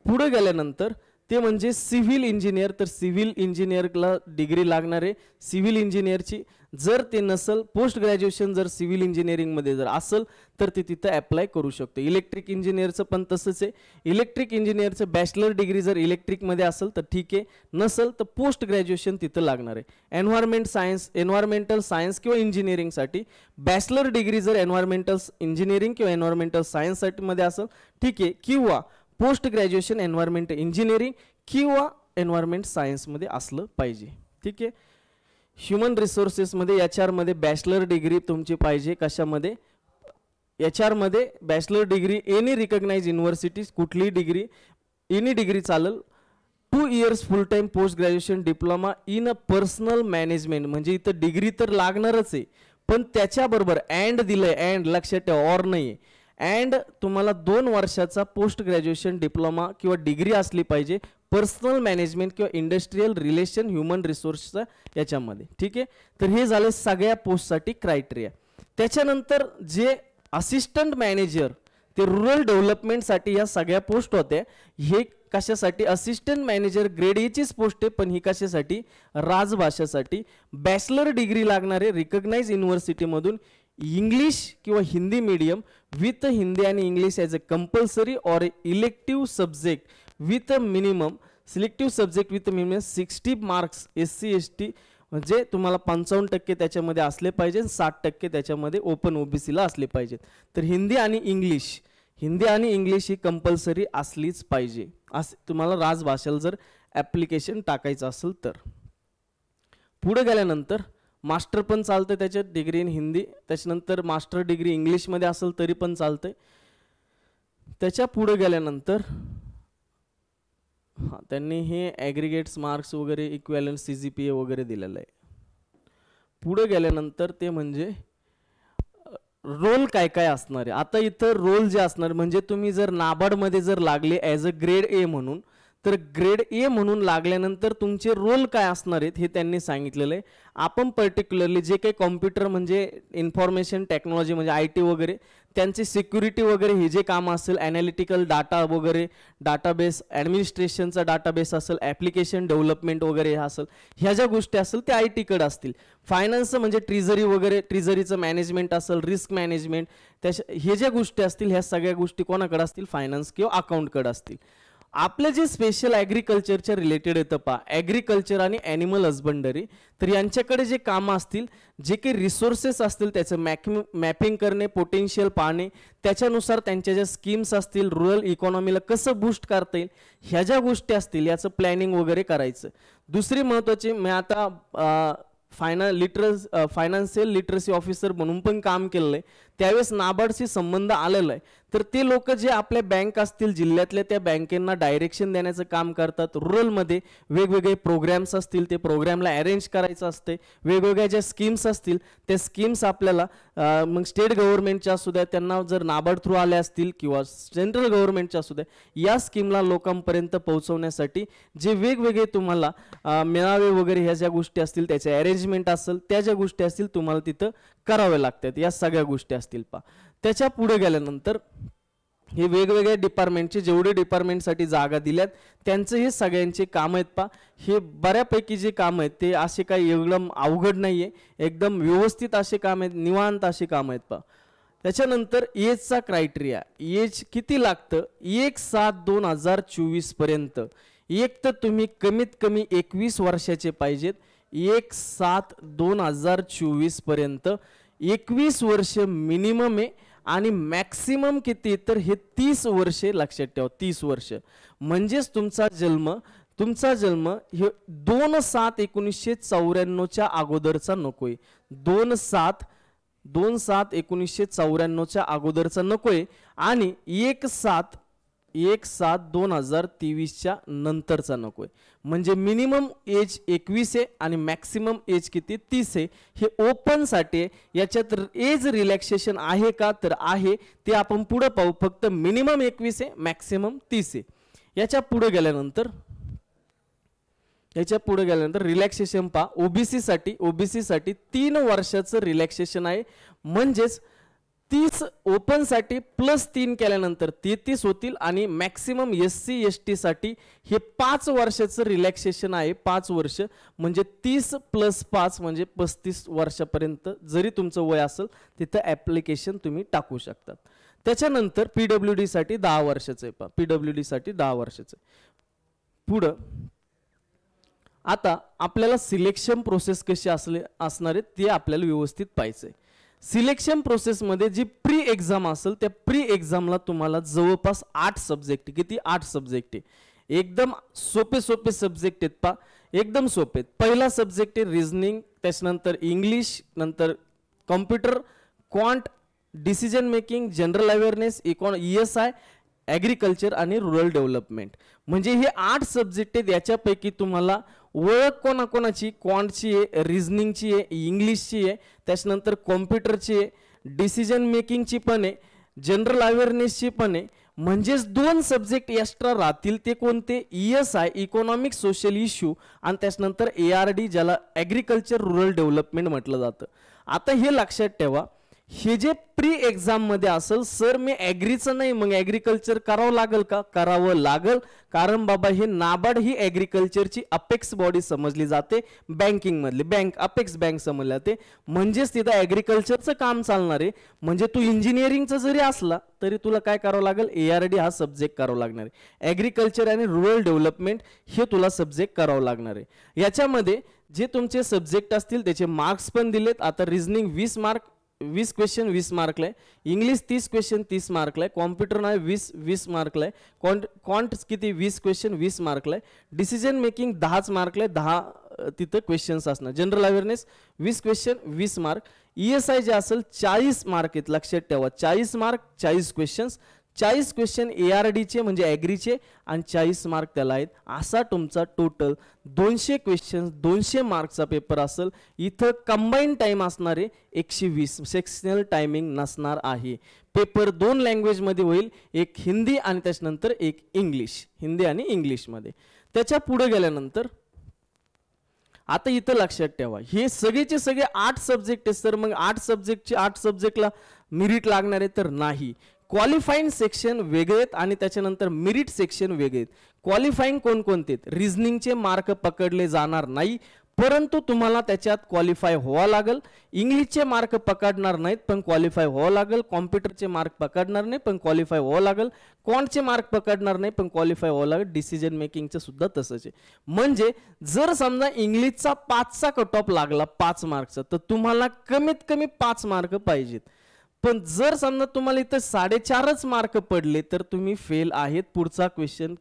पुढे गेल्यानंतर ते म्हणजे सिव्हिल इंजिनियर, तर सिव्हिल इंजिनियरला डिग्री लागणार आहे. सिव्हिल इंजिनियरची जर ते नसल, पोस्ट ग्रॅज्युएशन जर सिव्हिल इंजिनिअरिंगमध्ये जर असेल तर ते तिथं अप्लाय करू शकतो. इलेक्ट्रिक इंजिनियरचं पण तसंच आहे. इलेक्ट्रिक इंजिनियरचं बॅचलर डिग्री जर इलेक्ट्रिकमध्ये असेल तर ठीक आहे, नसेल तर पोस्ट ग्रॅज्युएशन तिथं लागणार आहे. एन्व्हायरमेंट सायन्स, एन्व्हायरमेंटल सायन्स किंवा इंजिनिअरिंगसाठी बॅचलर डिग्री जर एन्व्हायरमेंटल इंजिनिअरिंग किंवा एन्व्हायरमेंटल सायन्ससाठी मध्ये असेल ठीक आहे, किंवा पोस्ट ग्रॅज्युएशन एन्व्हायरमेंट इंजिनिअरिंग किंवा एन्व्हायरमेंट सायन्समध्ये असलं पाहिजे. ठीक आहे. ह्युमन रिसोर्सेसमध्ये HR मध्ये बॅचलर डिग्री तुमची पाहिजे. कशामध्ये? HR मध्ये bachelor degree any recognise universities, कुठलीही डिग्री, एनी डिग्री चालेल. 2 years full time post graduation diploma in a personal management, म्हणजे इथं डिग्री तर लागणारच आहे पण त्याच्याबरोबर अँड दिलंय, अँड लक्षात ठेवा, ऑर नाही आहे, अँड तुम्हाला 2 वर्षाचा पोस्ट ग्रॅज्युएशन डिप्लोमा किंवा डिग्री असली पाहिजे पर्सनल मॅनेजमेंट किंवा इंडस्ट्रियल रिलेशन ह्युमन रिसोर्सचा याच्यामध्ये. ठीक आहे. तर हे झाले सगळ्या पोस्टसाठी क्रायटेरिया. त्याच्यानंतर जे असिस्टंट मॅनेजर ते रुरल डेव्हलपमेंटसाठी या सगळ्या पोस्ट होत्या. हे कशासाठी? असिस्टंट मॅनेजर ग्रेड ए चीच पोस्ट आहे पण ही कशासाठी? राजभाषासाठी. बॅचलर डिग्री लागणारे रिकग्नाइज युनिव्हर्सिटीमधून इंग्लिश किंवा हिंदी मीडियम विथ हिंदी आणि English as a compulsory or elective subject with minimum selective subject with minimum 60 marks. SC ST म्हणजे तुम्हाला 55% त्याच्यामध्ये असले पाहिजे, 60% त्याच्यामध्ये ओपन OBC ला असले पाहिजेत. तर हिंदी आणि इंग्लिश ही कंपल्सरी असलीच पाहिजे असं तुम्हाला राजभाषेला जर ॲप्लिकेशन टाकायचं असेल तर. पुढे गेल्यानंतर मास्टर पण चालतं त्याच्यात, डिग्री इन हिंदी. त्याच्यानंतर मास्टर डिग्री इंग्लिशमध्ये असेल तरी पण चालतंय. त्याच्या पुढे गेल्यानंतर त्यांनी हे ॲग्रिगेट्स मार्क्स वगैरे इक्वॅलंट CGPA वगैरे दिलेलं आहे. पुढे गेल्यानंतर ते म्हणजे रोल काय काय असणार आहे. आता इथं रोल जे असणार म्हणजे तुम्ही जर नाबार्डमध्ये जर लागले ॲज अ ग्रेड ए म्हणून, तर ग्रेड ए म्हणून लागल्यानंतर तुमचे रोल काय असणार आहेत हे त्यांनी सांगितलेलं आहे. आपण पर्टिक्युलरली जे काही कॉम्प्युटर म्हणजे इन्फॉर्मेशन टेक्नॉलॉजी म्हणजे IT वगैरे त्यांचे सिक्युरिटी वगैरे हे जे काम असेल, ॲनालिटिकल डाटा वगैरे, डाटाबेस ॲडमिनिस्ट्रेशनचा डाटाबेस असेल, ॲप्लिकेशन डेव्हलपमेंट वगैरे हे असेल, ह्या ज्या गोष्टी असतील त्या IT कडे असतील. फायनान्स म्हणजे ट्रिझरी वगैरे, ट्रिझरीचं मॅनेजमेंट असेल, रिस्क मॅनेजमेंट, हे ज्या गोष्टी असतील ह्या सगळ्या गोष्टी कोणाकडे असतील? फायनान्स किंवा अकाउंटकडे असतील. आपले जे स्पेशल ॲग्रिकल्चरच्या रिलेटेड येतं पहा, ॲग्रिकल्चर आणि ॲनिमल हजबंडरी, तर यांच्याकडे जे कामं असतील, जे काही रिसोर्सेस असतील त्याचं मॅपिंग करणे, पोटेन्शियल पाहणे, त्याच्यानुसार त्यांच्या ज्या स्कीम्स असतील, रुरल इकॉनॉमीला कसं बूस्ट करता येईल ह्या ज्या गोष्टी असतील याचं प्लॅनिंग वगैरे करायचं. दुसरी महत्त्वाची, मी आता फायनान्शियल लिटरसी ऑफिसर म्हणून पण काम केलेलं आहे, त्यावेळेस नाबार्डशी संबंध आलेला आहे. तर ते लोक जे आपल्या बँक असतील जिल्ह्यातल्या त्या बँकेंना डायरेक्शन देण्याचं काम करतात. रुरलमध्ये वेगवेगळे प्रोग्राम्स असतील ते प्रोग्रामला अरेंज करायचं असते. वेगवेगळ्या ज्या स्कीम्स असतील त्या स्कीम्स आपल्याला मग स्टेट गव्हर्नमेंटच्या असू द्या, त्यांना जर नाबार्ड थ्रू आल्या असतील किंवा सेंट्रल गव्हर्नमेंटच्या असू द्या, या स्कीमला लोकांपर्यंत पोहोचवण्यासाठी जे वेगवेगळे तुम्हाला मेळावे वगैरे ह्या ज्या गोष्टी असतील त्याचे अरेंजमेंट असेल, त्या ज्या गोष्टी असतील तुम्हाला तिथं कराव्या लागतात. या सगळ्या गोष्टी असतील पहा. त्याच्या पुढे गेल्यानंतर हे वेगवेगळ्या डिपार्टमेंटचे जेवढे डिपार्टमेंटसाठी जागा दिल्यात त्यांचे हे सगळ्यांचे काम आहेत पहा. हे बऱ्यापैकी जे काम आहेत ते असे काही एकदम अवघड नाही आहे, एकदम व्यवस्थित असे काम आहेत, निवांत असे काम आहेत पहा. त्याच्यानंतर एजचा क्रायटेरिया, एज किती लागतं? 1/7/2024 पर्यंत. एक तर तुम्ही कमीत कमी 21 वर्षाचे पाहिजेत. 1/7/2024 पर्यंत 21 वर्ष मिनिमम आहे आणि मॅक्सिमम किती तर हे 30 वर्षे लक्षात ठेवा. 30 वर्ष म्हणजेच तुमचा जन्म हे 2/7/1994 अगोदरचा नकोय. 2/7/1994 अगोदरचा नकोय आणि 1/7 1/7/2023च्या नंतरचा नकोय. म्हणजे मिनिमम एज 21 आहे आणि मॅक्सिमम एज किती 30 आहे. हे ओपन साठी याच्यात एज रिलॅक्सेशन आहे का तर आहे, ते आपण पुढे पाहू. फक्त मिनिमम 21 आहे, मॅक्सिमम 30 आहे. याच्या पुढे गेल्यानंतर रिलॅक्सेशन पहा. ओबीसी साठी 3 वर्षाचं रिलॅक्सेशन आहे. म्हणजेच 30 ओपन साठी प्लस 3 केल्यानंतर 33 होतील आणि मॅक्सिमम SC ST साठी हे 5 वर्षाचं रिलॅक्सेशन आहे. 5 वर्ष म्हणजे 30 + 5 म्हणजे 35 वर्षापर्यंत जरी तुमचं वय असेल तिथं ॲप्लिकेशन तुम्ही टाकू शकतात. त्याच्यानंतर PWD साठी 10 वर्षाचं आहे. PWD साठी 10 वर्षाचं. पुढं आता आपल्याला सिलेक्शन प्रोसेस कशी असणार आहे ते आपल्याला व्यवस्थित पाहायचं आहे. सिलेक्शन प्रोसेसमध्ये जी प्री एक्झाम असेल त्या प्री एक्झामला तुम्हाला जवळपास 8 सब्जेक्ट, किती 8 सब्जेक्ट आहे. एकदम सोपे सब्जेक्ट आहेत पहा, एकदम सोपे. पहिला सब्जेक्ट आहे रिझनिंग, त्याच्यानंतर इंग्लिश, नंतर computer, quant, decision making, general awareness, ESI, agriculture आणि रुरल डेव्हलपमेंट. म्हणजे हे 8 सब्जेक्ट आहेत. याच्यापैकी तुम्हाला ओळख कोणाकोणाची, क्वांटची आहे, रिझनिंगची आहे, इंग्लिशची आहे, त्याच्यानंतर कॉम्प्युटरची आहे, डिसिजन मेकिंगची पण आहे, जनरल अवेअरनेसची पण आहे. म्हणजेच 2 सब्जेक्ट एक्स्ट्रा राहतील. ते कोणते? ESI, इकॉनॉमिक सोशल इश्यू, आणि त्याच्यानंतर ARD ज्याला ॲग्रिकल्चर रुरल डेव्हलपमेंट म्हटलं जातं. आता हे लक्षात ठेवा, हे जे प्री एक्झाम मध्ये असेल, सर मी ॲग्रीचं नाही मग ॲग्रिकल्चर करावं लागेल का? करावं लागेल. कारण बाबा हे नाबार्ड ही ॲग्रिकल्चरची अपेक्स बॉडी समजली जाते. बँकिंग मधली बँक अपेक्स बँक समजली जाते. म्हणजेच तिथं ॲग्रिकल्चरचं काम चालणार आहे. म्हणजे तू इंजिनिअरिंगचं जरी असला तरी तुला काय करावं लागेल? ARD हा सब्जेक्ट करावा लागणार आहे. ॲग्रिकल्चर आणि रुरल डेव्हलपमेंट हे तुला सब्जेक्ट करावं लागणार आहे. याच्यामध्ये जे तुमचे सब्जेक्ट असतील त्याचे मार्क्स पण दिलेत. आता रिझनिंग 20 मार्क 20 क्वेश्चन 20 मार्कला आहे. इंग्लिश 30 क्वेश्चन 30 मार्कला आहे. कॉम्प्युटर नाही 20 मार्कला आहे. क्वांट किती 20 क्वेश्चन 20 मार्कला आहे. डिसिजन मेकिंग 10 मार्कला आहे. 10 तिथं क्वेश्चन्स असणार. General awareness 20 question 20 mark. ESI जे असेल 40 मार्क आहेत. लक्षात ठेवा 40 मार्क 40 क्वेश्चन्स. 40 क्वेश्चन ARDचे म्हणजे ॲग्रीचे आणि 40 मार्क त्याला आहेत. असा तुमचा टोटल 200 क्वेश्चन 200 मार्कचा पेपर असेल. इथं कंबाईन टाइम असणार आहे 120. सेक्शनल टायमिंग नसणार आहे. पेपर 2 लँग्वेजमध्ये होईल, एक हिंदी आणि त्याच्यानंतर एक इंग्लिश. हिंदी आणि इंग्लिशमध्ये. त्याच्या पुढे गेल्यानंतर आता इथं लक्षात ठेवा हे सगळेचे सगळे 8 सब्जेक्ट आहेत. सर मग 8 सब्जेक्टला मेरिट लागणार आहे तर नाही. क्वालिफाईंग सेक्शन वेगळे आहेत आणि त्याच्यानंतर मेरिट सेक्शन वेगळे आहेत. क्वालिफाईंग कोणकोणते आहेत? रिझनिंगचे मार्क पकडले जाणार नाही, परंतु तुम्हाला त्याच्यात क्वालिफाय व्हावं लागेल. इंग्लिशचे मार्क पकडणार नाहीत पण क्वालिफाय व्हावं लागेल. कॉम्प्युटरचे मार्क पकडणार नाही पण क्वालिफाय व्हावं लागेल. क्वांटचे मार्क पकडणार नाही पण क्वालिफाय व्हावं लागेल. डिसिजन मेकिंगचं सुद्धा तसंच आहे. म्हणजे जर समजा इंग्लिशचा 5चा कट ऑफ लागला 5 मार्कचा तर तुम्हाला कमीत कमी 5 मार्क पाहिजेत. पण जर समजा तुम्हाला इथं 4.5च मार्क पडले तर तुम्ही फेल आहेत. पुढचा क्वेश्चन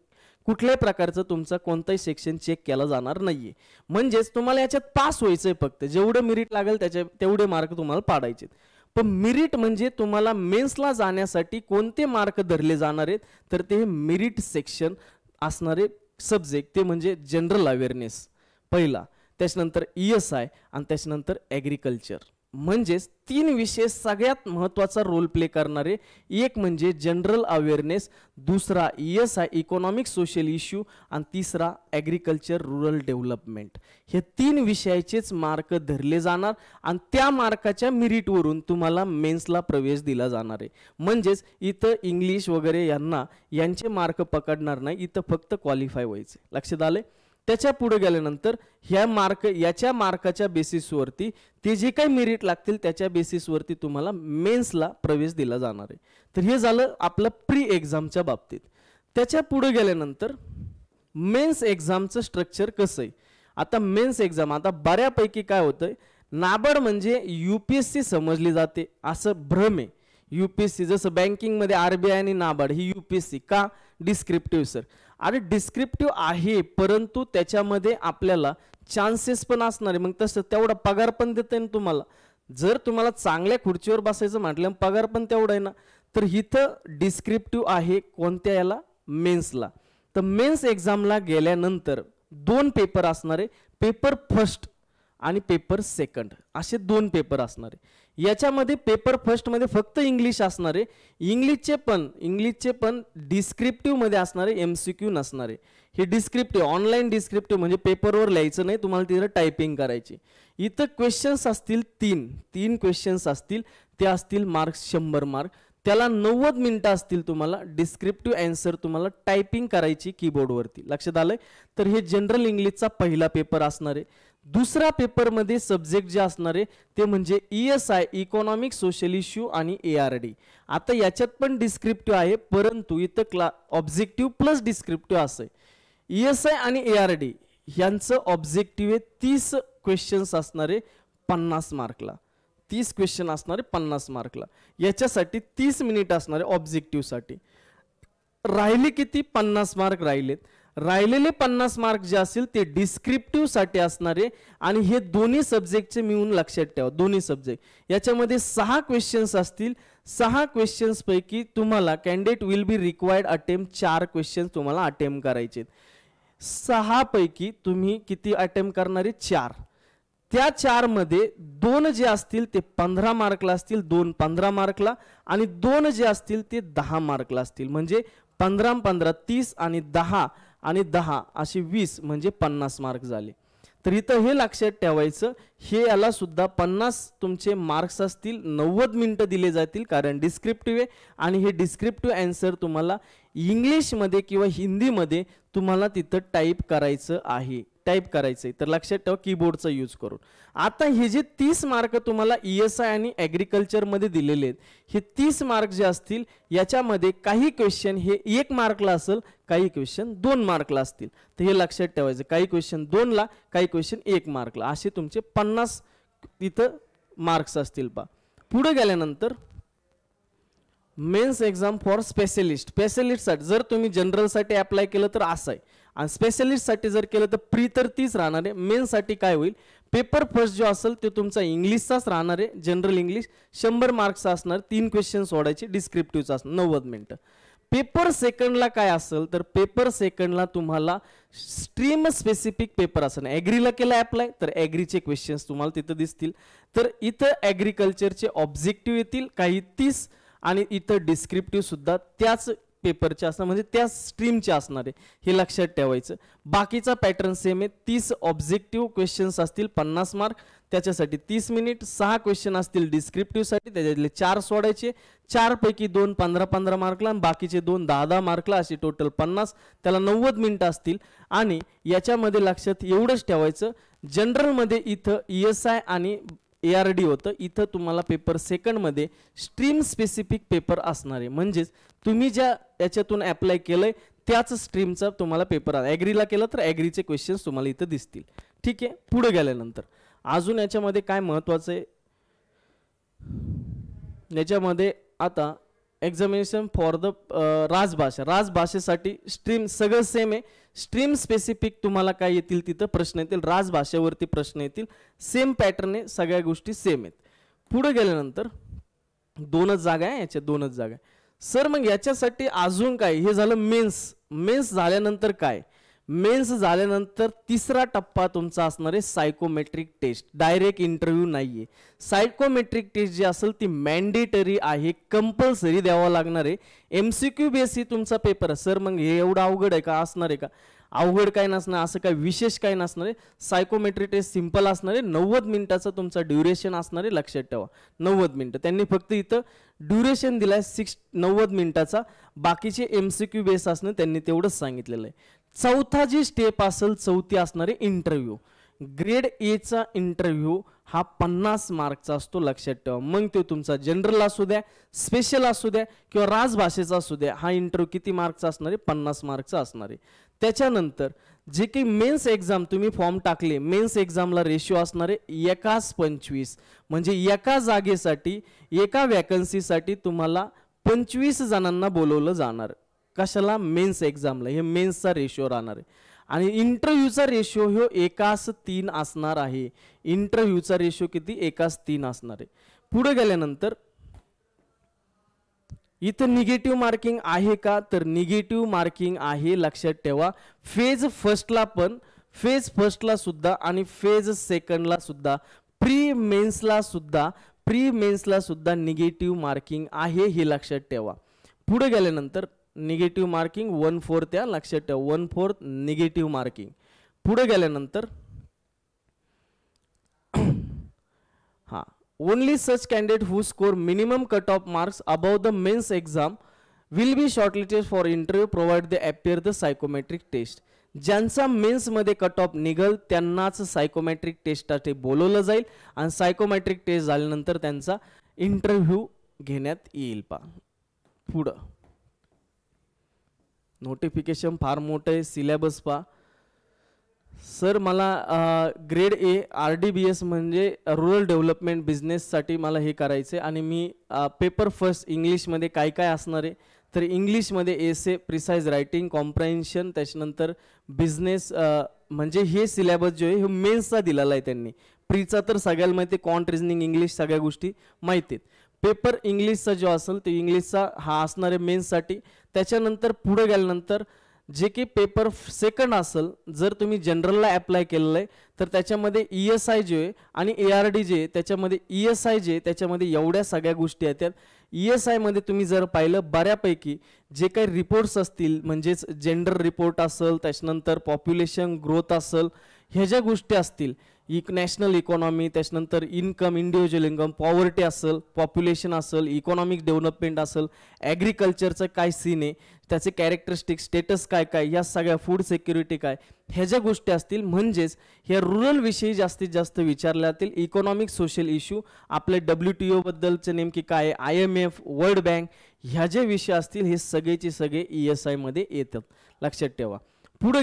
कुठल्याही प्रकारचं तुमचा कोणताही सेक्शन चेक केला जाणार नाहीये. म्हणजेच तुम्हाला याच्यात पास व्हायचंय. फक्त जेवढं मेरिट लागेल त्याच्या तेवढे मार्क तुम्हाला पाडायचे. पण मेरिट म्हणजे तुम्हाला मेन्सला जाण्यासाठी कोणते मार्क धरले जाणार आहेत तर ते मेरिट सेक्शन असणारे सब्जेक्ट ते म्हणजे जनरल अवेअरनेस पहिला, त्याच्यानंतर ESI आणि त्याच्यानंतर ॲग्रिकल्चर. म्हणजेच 3 विषय सगळ्यात महत्त्वाचा रोल प्ले करणारे. एक म्हणजे जनरल अवेअरनेस, दुसरा ESI इकॉनॉमिक सोशल इश्यू आणि तिसरा ॲग्रिकल्चर रुरल डेव्हलपमेंट. हे 3 विषयाचेच मार्क धरले जाणार आणि त्या मार्काच्या मेरिटवरून तुम्हाला मेन्सला प्रवेश दिला जाणार आहे. म्हणजेच इथं इंग्लिश वगैरे यांचे मार्क पकडणार नाही. इथं फक्त क्वालिफाय व्हायचे. लक्षात आले? त्याच्या पुढे गेल्यानंतर याच्या मार्काच्या बेसिसवरती ते जे काही मेरिट लागतील त्याच्या बेसिसवरती तुम्हाला मेन्सला प्रवेश दिला जाणार आहे. तर हे झालं आपलं प्री एक्झामच्या बाबतीत. त्याच्या पुढे गेल्यानंतर मेन्स एक्झामचं स्ट्रक्चर कसं आहे? आता मेन्स एक्झाम आता बऱ्यापैकी काय होतंय, नाबार्ड म्हणजे UPSC समजली जाते असं भ्रम आहे. UPSC जसं बँकिंगमध्ये RBI आणि नाबार्ड ही UPSC का? Descriptive sir. अरे डिस्क्रिप्टिव्ह आहे परंतु त्याच्यामध्ये आपल्याला चान्सेस पण असणार आहे. मग तसं तेवढा पगार पण देते ना तुम्हाला. जर तुम्हाला चांगल्या खुर्चीवर बसायचं म्हटलं पगार पण तेवढा आहे ना. तर इथं डिस्क्रिप्टिव्ह आहे कोणत्या याला? मेन्सला. तर मेन्स एक्झामला गेल्यानंतर 2 पेपर असणार आहे, पेपर फर्स्ट आणि पेपर सेकंड असे 2 पेपर असणार आहे. याच्यामध्ये पेपर फर्स्टमध्ये फक्त इंग्लिश असणार आहे. इंग्लिशचे पण डिस्क्रिप्टिव्हमध्ये असणार आहे, MCQ नसणार आहे. हे डिस्क्रिप्टिव्ह ऑनलाईन डिस्क्रिप्टिव्ह म्हणजे पेपरवर लिहायचं नाही, तुम्हाला तिथं टायपिंग करायची. इथं क्वेश्चन्स असतील 3 क्वेश्चन्स असतील, ते असतील मार्क्स 100 मार्क. त्याला 90 मिनिटं असतील. तुम्हाला डिस्क्रिप्टिव्ह आन्सर तुम्हाला टायपिंग करायची कीबोर्डवरती. लक्षात आलंय. तर हे जनरल इंग्लिशचा पहिला पेपर असणार आहे. दुसरा पेपरमध्ये सब्जेक्ट जे असणार आहे ते म्हणजे ESI इकॉनॉमिक सोशल इश्यू आणि ARD. आता याच्यात पण डिस्क्रिप्टिव्ह आहे, परंतु इथं ऑब्जेक्टिव्ह प्लस डिस्क्रिप्टिव्ह असं आहे. ESI आणि ARD यांचं ऑब्जेक्टिव्ह आहे 30 क्वेश्चन्स असणार आहे 50 मार्कला. 30 क्वेश्चन असणार आहे 50 मार्कला. याच्यासाठी 30 मिनिट असणार आहे ऑब्जेक्टिव्हसाठी. राहिले किती? 50 मार्क राहिलेत. राहिलेले 50 मार्क जे असतील ते डिस्क्रिप्टिव्ह साठी असणार आहे. आणि हे दोन्ही सब्जेक्टचे मिळून लक्षात ठेवा, दोन्ही सब्जेक्ट याच्यामध्ये 6 क्वेश्चन्स असतील. 6 क्वेश्चन्स पैकी तुम्हाला candidate will be required attempt 4 questions तुम्हाला अटेम्प्ट करायचे. 6 पैकी तुम्ही किती अटेम्प्ट करणार आहे? 4. त्या 4 मध्ये 2 जे असतील ते 15 मार्कला असतील, 2 15 मार्कला, आणि 2 जे असतील ते 10 मार्कला असतील. म्हणजे 15 15 30 आणि 10 आणि 10 असे 20 म्हणजे 50 मार्क झाले. तर इथं हे लक्षात ठेवायचं, हे याला सुद्धा 50 तुमचे मार्क्स असतील. 90 मिनिटं दिले जातील कारण डिस्क्रिप्टिव्ह आहे. आणि हे डिस्क्रिप्टिव्ह आन्सर तुम्हाला इंग्लिशमध्ये किंवा हिंदीमध्ये तुम्हाला तिथं टाईप करायचं आहे, तर लक्षात ठेवा कीबोर्डचा यूज करून. आता हे जे 30 मार्क तुम्हाला ESI आणि ॲग्रिकल्चरमध्ये दिलेले आहेत, हे 30 मार्क जे असतील याच्यामध्ये काही क्वेश्चन हे 1 मार्कला असेल, काही क्वेश्चन 2 मार्कला असतील. तर हे लक्षात ठेवायचं, काही क्वेश्चन 2ला, काही क्वेश्चन 1 मार्कला, असे तुमचे 50 इथं मार्क्स असतील. पुढे गेल्यानंतर मेन्स एक्झाम फॉर स्पेशलिस्टसाठी जर तुम्ही जनरलसाठी अप्लाय केलं तर असं आहे, आणि स्पेशलिस्टसाठी जर केलं तर प्री तर 30 राहणार आहे. मेन्ससाठी काय होईल? पेपर फर्स्ट जो असेल ते तुमचा इंग्लिशचाच राहणार आहे, जनरल इंग्लिश 100 मार्क्सचा असणार, 3 क्वेश्चन सोडायचे, डिस्क्रिप्टिव्हचा असणार 90 मिनिटं. पेपर सेकंडला काय असेल तर पेपर सेकंडला तुम्हाला स्ट्रीम स्पेसिफिक पेपर असणार. ॲग्रीला केला अप्लाय तर ॲग्रीचे क्वेश्चन्स तुम्हाला तिथं दिसतील. तर इथं ॲग्रिकल्चरचे ऑब्जेक्टिव्ह येतील काही 30, आणि इथं डिस्क्रिप्टिव्ह सुद्धा त्याच पेपरचे असणार, म्हणजे त्या स्ट्रीमचे असणार आहे, हे लक्षात ठेवायचं. बाकीचा पॅटर्न सेम आहे. 30 ऑब्जेक्टिव्ह क्वेश्चन्स असतील 50 मार्क, त्याच्यासाठी 30 मिनिट. 6 क्वेश्चन असतील डिस्क्रिप्टिव्हसाठी, त्याच्यातले 4 सोडायचे. 4 पैकी 2 15-15 मार्कला आणि बाकीचे 2 10-10 मार्कला, असे टोटल 50. त्याला 90 मिनिटं असतील. आणि याच्यामध्ये लक्षात एवढंच ठेवायचं, जनरलमध्ये इथं ESI आणि ARD होतं, इथं तुम्हाला पेपर सेकंडमध्ये स्ट्रीम स्पेसिफिक पेपर असणार आहे. म्हणजेच तुम्ही ज्या याच्यातून अप्लाय केलंय त्याच स्ट्रीमचा तुम्हाला पेपर आहे. ॲग्रीला केलं तर ॲग्रीचे क्वेश्चन्स तुम्हाला इथं दिसतील. ठीक आहे. पुढे गेल्यानंतर अजून याच्यामध्ये काय महत्त्वाचं आहे, याच्यामध्ये आता एक्झामिनेशन फॉर द राजभाषेसाठी स्ट्रीम सगळं सेम आहे. स्ट्रीम स्पेसिफिक तुम्हाला काय येतील तिथं प्रश्न येतील, राजभाषेवरती प्रश्न येतील. सेम पॅटर्न आहे, सगळ्या गोष्टी सेम आहेत. पुढे गेल्यानंतर 2च जागा आहे, याच्या 2च जागा आहे. सर मग याच्यासाठी अजून काय? हे झालं मेन्स झाल्यानंतर काय? मेन्स झाल्यानंतर तिसरा टप्पा तुमचा असणार आहे सायकोमेट्रिक टेस्ट. डायरेक्ट इंटरव्ह्यू नाहीये. सायकोमेट्रिक टेस्ट जी असेल ती मॅन्डेटरी आहे, कंपल्सरी द्यावा लागणार आहे. MCQ बेस ही तुमचा पेपर आहे. सर मग हे एवढं अवघड आहे का? असणार आहे का? अवघड काय नसणार, असं काय विशेष काय नसणार आहे. सायकोमेट्रिक टेस्ट सिंपल असणार आहे. 90 मिनिटाचा तुमचा ड्युरेशन असणार आहे, लक्षात ठेवा 90 मिनिटं. त्यांनी फक्त इथं ड्युरेशन दिलाय 90 मिनिटाचा, बाकीचे MCQ बेस असणं त्यांनी तेवढंच सांगितलेलं आहे. चौथा जी स्टेप असेल, चौथी असणारे इंटरव्ह्यू. ग्रेड Aचा इंटरव्ह्यू हा 50 मार्कचा असतो, लक्षात ठेवा. मग तो तुमचा जनरल असू द्या, स्पेशल असू द्या किंवा राजभाषेचा असू द्या, हा इंटरव्ह्यू किती मार्कचा असणार आहे? 50 मार्कचा असणार आहे. त्याच्यानंतर जे काही मेन्स एक्झाम तुम्ही फॉर्म टाकले, मेन्स एक्झामला रेशिओ असणार आहे 1:25. म्हणजे एका जागेसाठी, एका वॅकन्सीसाठी तुम्हाला 25 जणांना बोलवलं जाणार. कशाला? मेन्स एक्झामला. हे मेन्सचा रेशिओ राहणार आहे. आणि इंटरव्ह्यूचा रेशिओ ह्यो 1:3 असणार आहे. इंटरव्ह्यूचा रेशिओ किती? 1:3 असणार आहे. पुढे गेल्यानंतर इथं निगेटिव्ह मार्किंग आहे का, तर निगेटिव्ह मार्किंग आहे, लक्षात ठेवा. फेज फर्स्टला पण, फेज फर्स्टला सुद्धा आणि फेज सेकंडला सुद्धा, प्री मेन्सला सुद्धा निगेटिव्ह मार्किंग आहे, हे लक्षात ठेवा. पुढे गेल्यानंतर निगेटिव्ह मार्किंग 1/4 त्या, लक्षात ठेवा 1/4 निगेटिव्ह मार्किंग. पुढे गेल्यानंतर हा, only such candidate who score minimum cut off marks above the mains exam will be shortlisted for interview provide they appear the psychometric test. ज्यांचा मेन्समध्ये कट ऑफ निघल त्यांनाच सायकोमेट्रिक टेस्टसाठी बोलवलं जाईल आणि सायकोमेट्रिक टेस्ट झाल्यानंतर त्यांचा इंटरव्ह्यू घेण्यात येईल. पुढं नोटिफिकेशन फार मोठं आहे, सिलेबस पहा. सर मला ग्रेड ए RDBS म्हणजे रुरल डेव्हलपमेंट बिझनेससाठी मला हे करायचं आहे आणि मी पेपर फर्स्ट इंग्लिशमध्ये काय काय असणार आहे, तर इंग्लिशमध्ये एसे, प्रिसाइज रायटिंग, कॉम्प्रेन्शन, त्याच्यानंतर बिझनेस, म्हणजे हे सिलेबस जो आहे हे मेन्सचा दिलेला आहे त्यांनी. प्रीचा तर सगळ्याला माहिती, कॉन्ट, रिझनिंग, इंग्लिश सगळ्या गोष्टी माहिती आहेत. पेपर इंग्लिशचा जो असेल तो इंग्लिशचा हा असणार आहे मेन्ससाठी. त्याच्यानंतर पुढे गेल्यानंतर जे की पेपर सेकंड असेल, जर तुम्ही जनरलला अप्लाय केलेलं आहे तर त्याच्यामध्ये ESI जे आहे आणि ARD जे आहे त्याच्यामध्ये ESI जे त्याच्यामध्ये एवढ्या सगळ्या गोष्टी आहेत. ESI मध्ये तुम्ही जर पाहिलं बऱ्यापैकी जे काही रिपोर्ट्स असतील, म्हणजेच जेंडर रिपोर्ट असेल, त्याच्यानंतर पॉप्युलेशन ग्रोथ असेल, ह्या ज्या गोष्टी असतील, नॅशनल इकॉनॉमी, त्याच्यानंतर इन्कम, इंडिव्हिज्युअल इन्कम, पॉवर्टी असेल, पॉप्युलेशन असेल, इकॉनॉमिक डेव्हलपमेंट असेल, ॲग्रिकल्चरचं काय सीन आहे, त्याचे कॅरेक्टरिस्टिक, स्टेटस काय काय, या सगळ्या, फूड सिक्युरिटी काय, ह्या ज्या गोष्टी असतील, म्हणजेच ह्या रुरल विषयी जास्तीत जास्त विचारल्या जातील. इकॉनॉमिक सोशल इश्यू, आपले WTO बद्दलचे नेमकी काय, IMF, वर्ल्ड बँक, ह्या जे विषय असतील हे सगळेचे सगळे ESI मध्ये येतात, लक्षात ठेवा. पुढे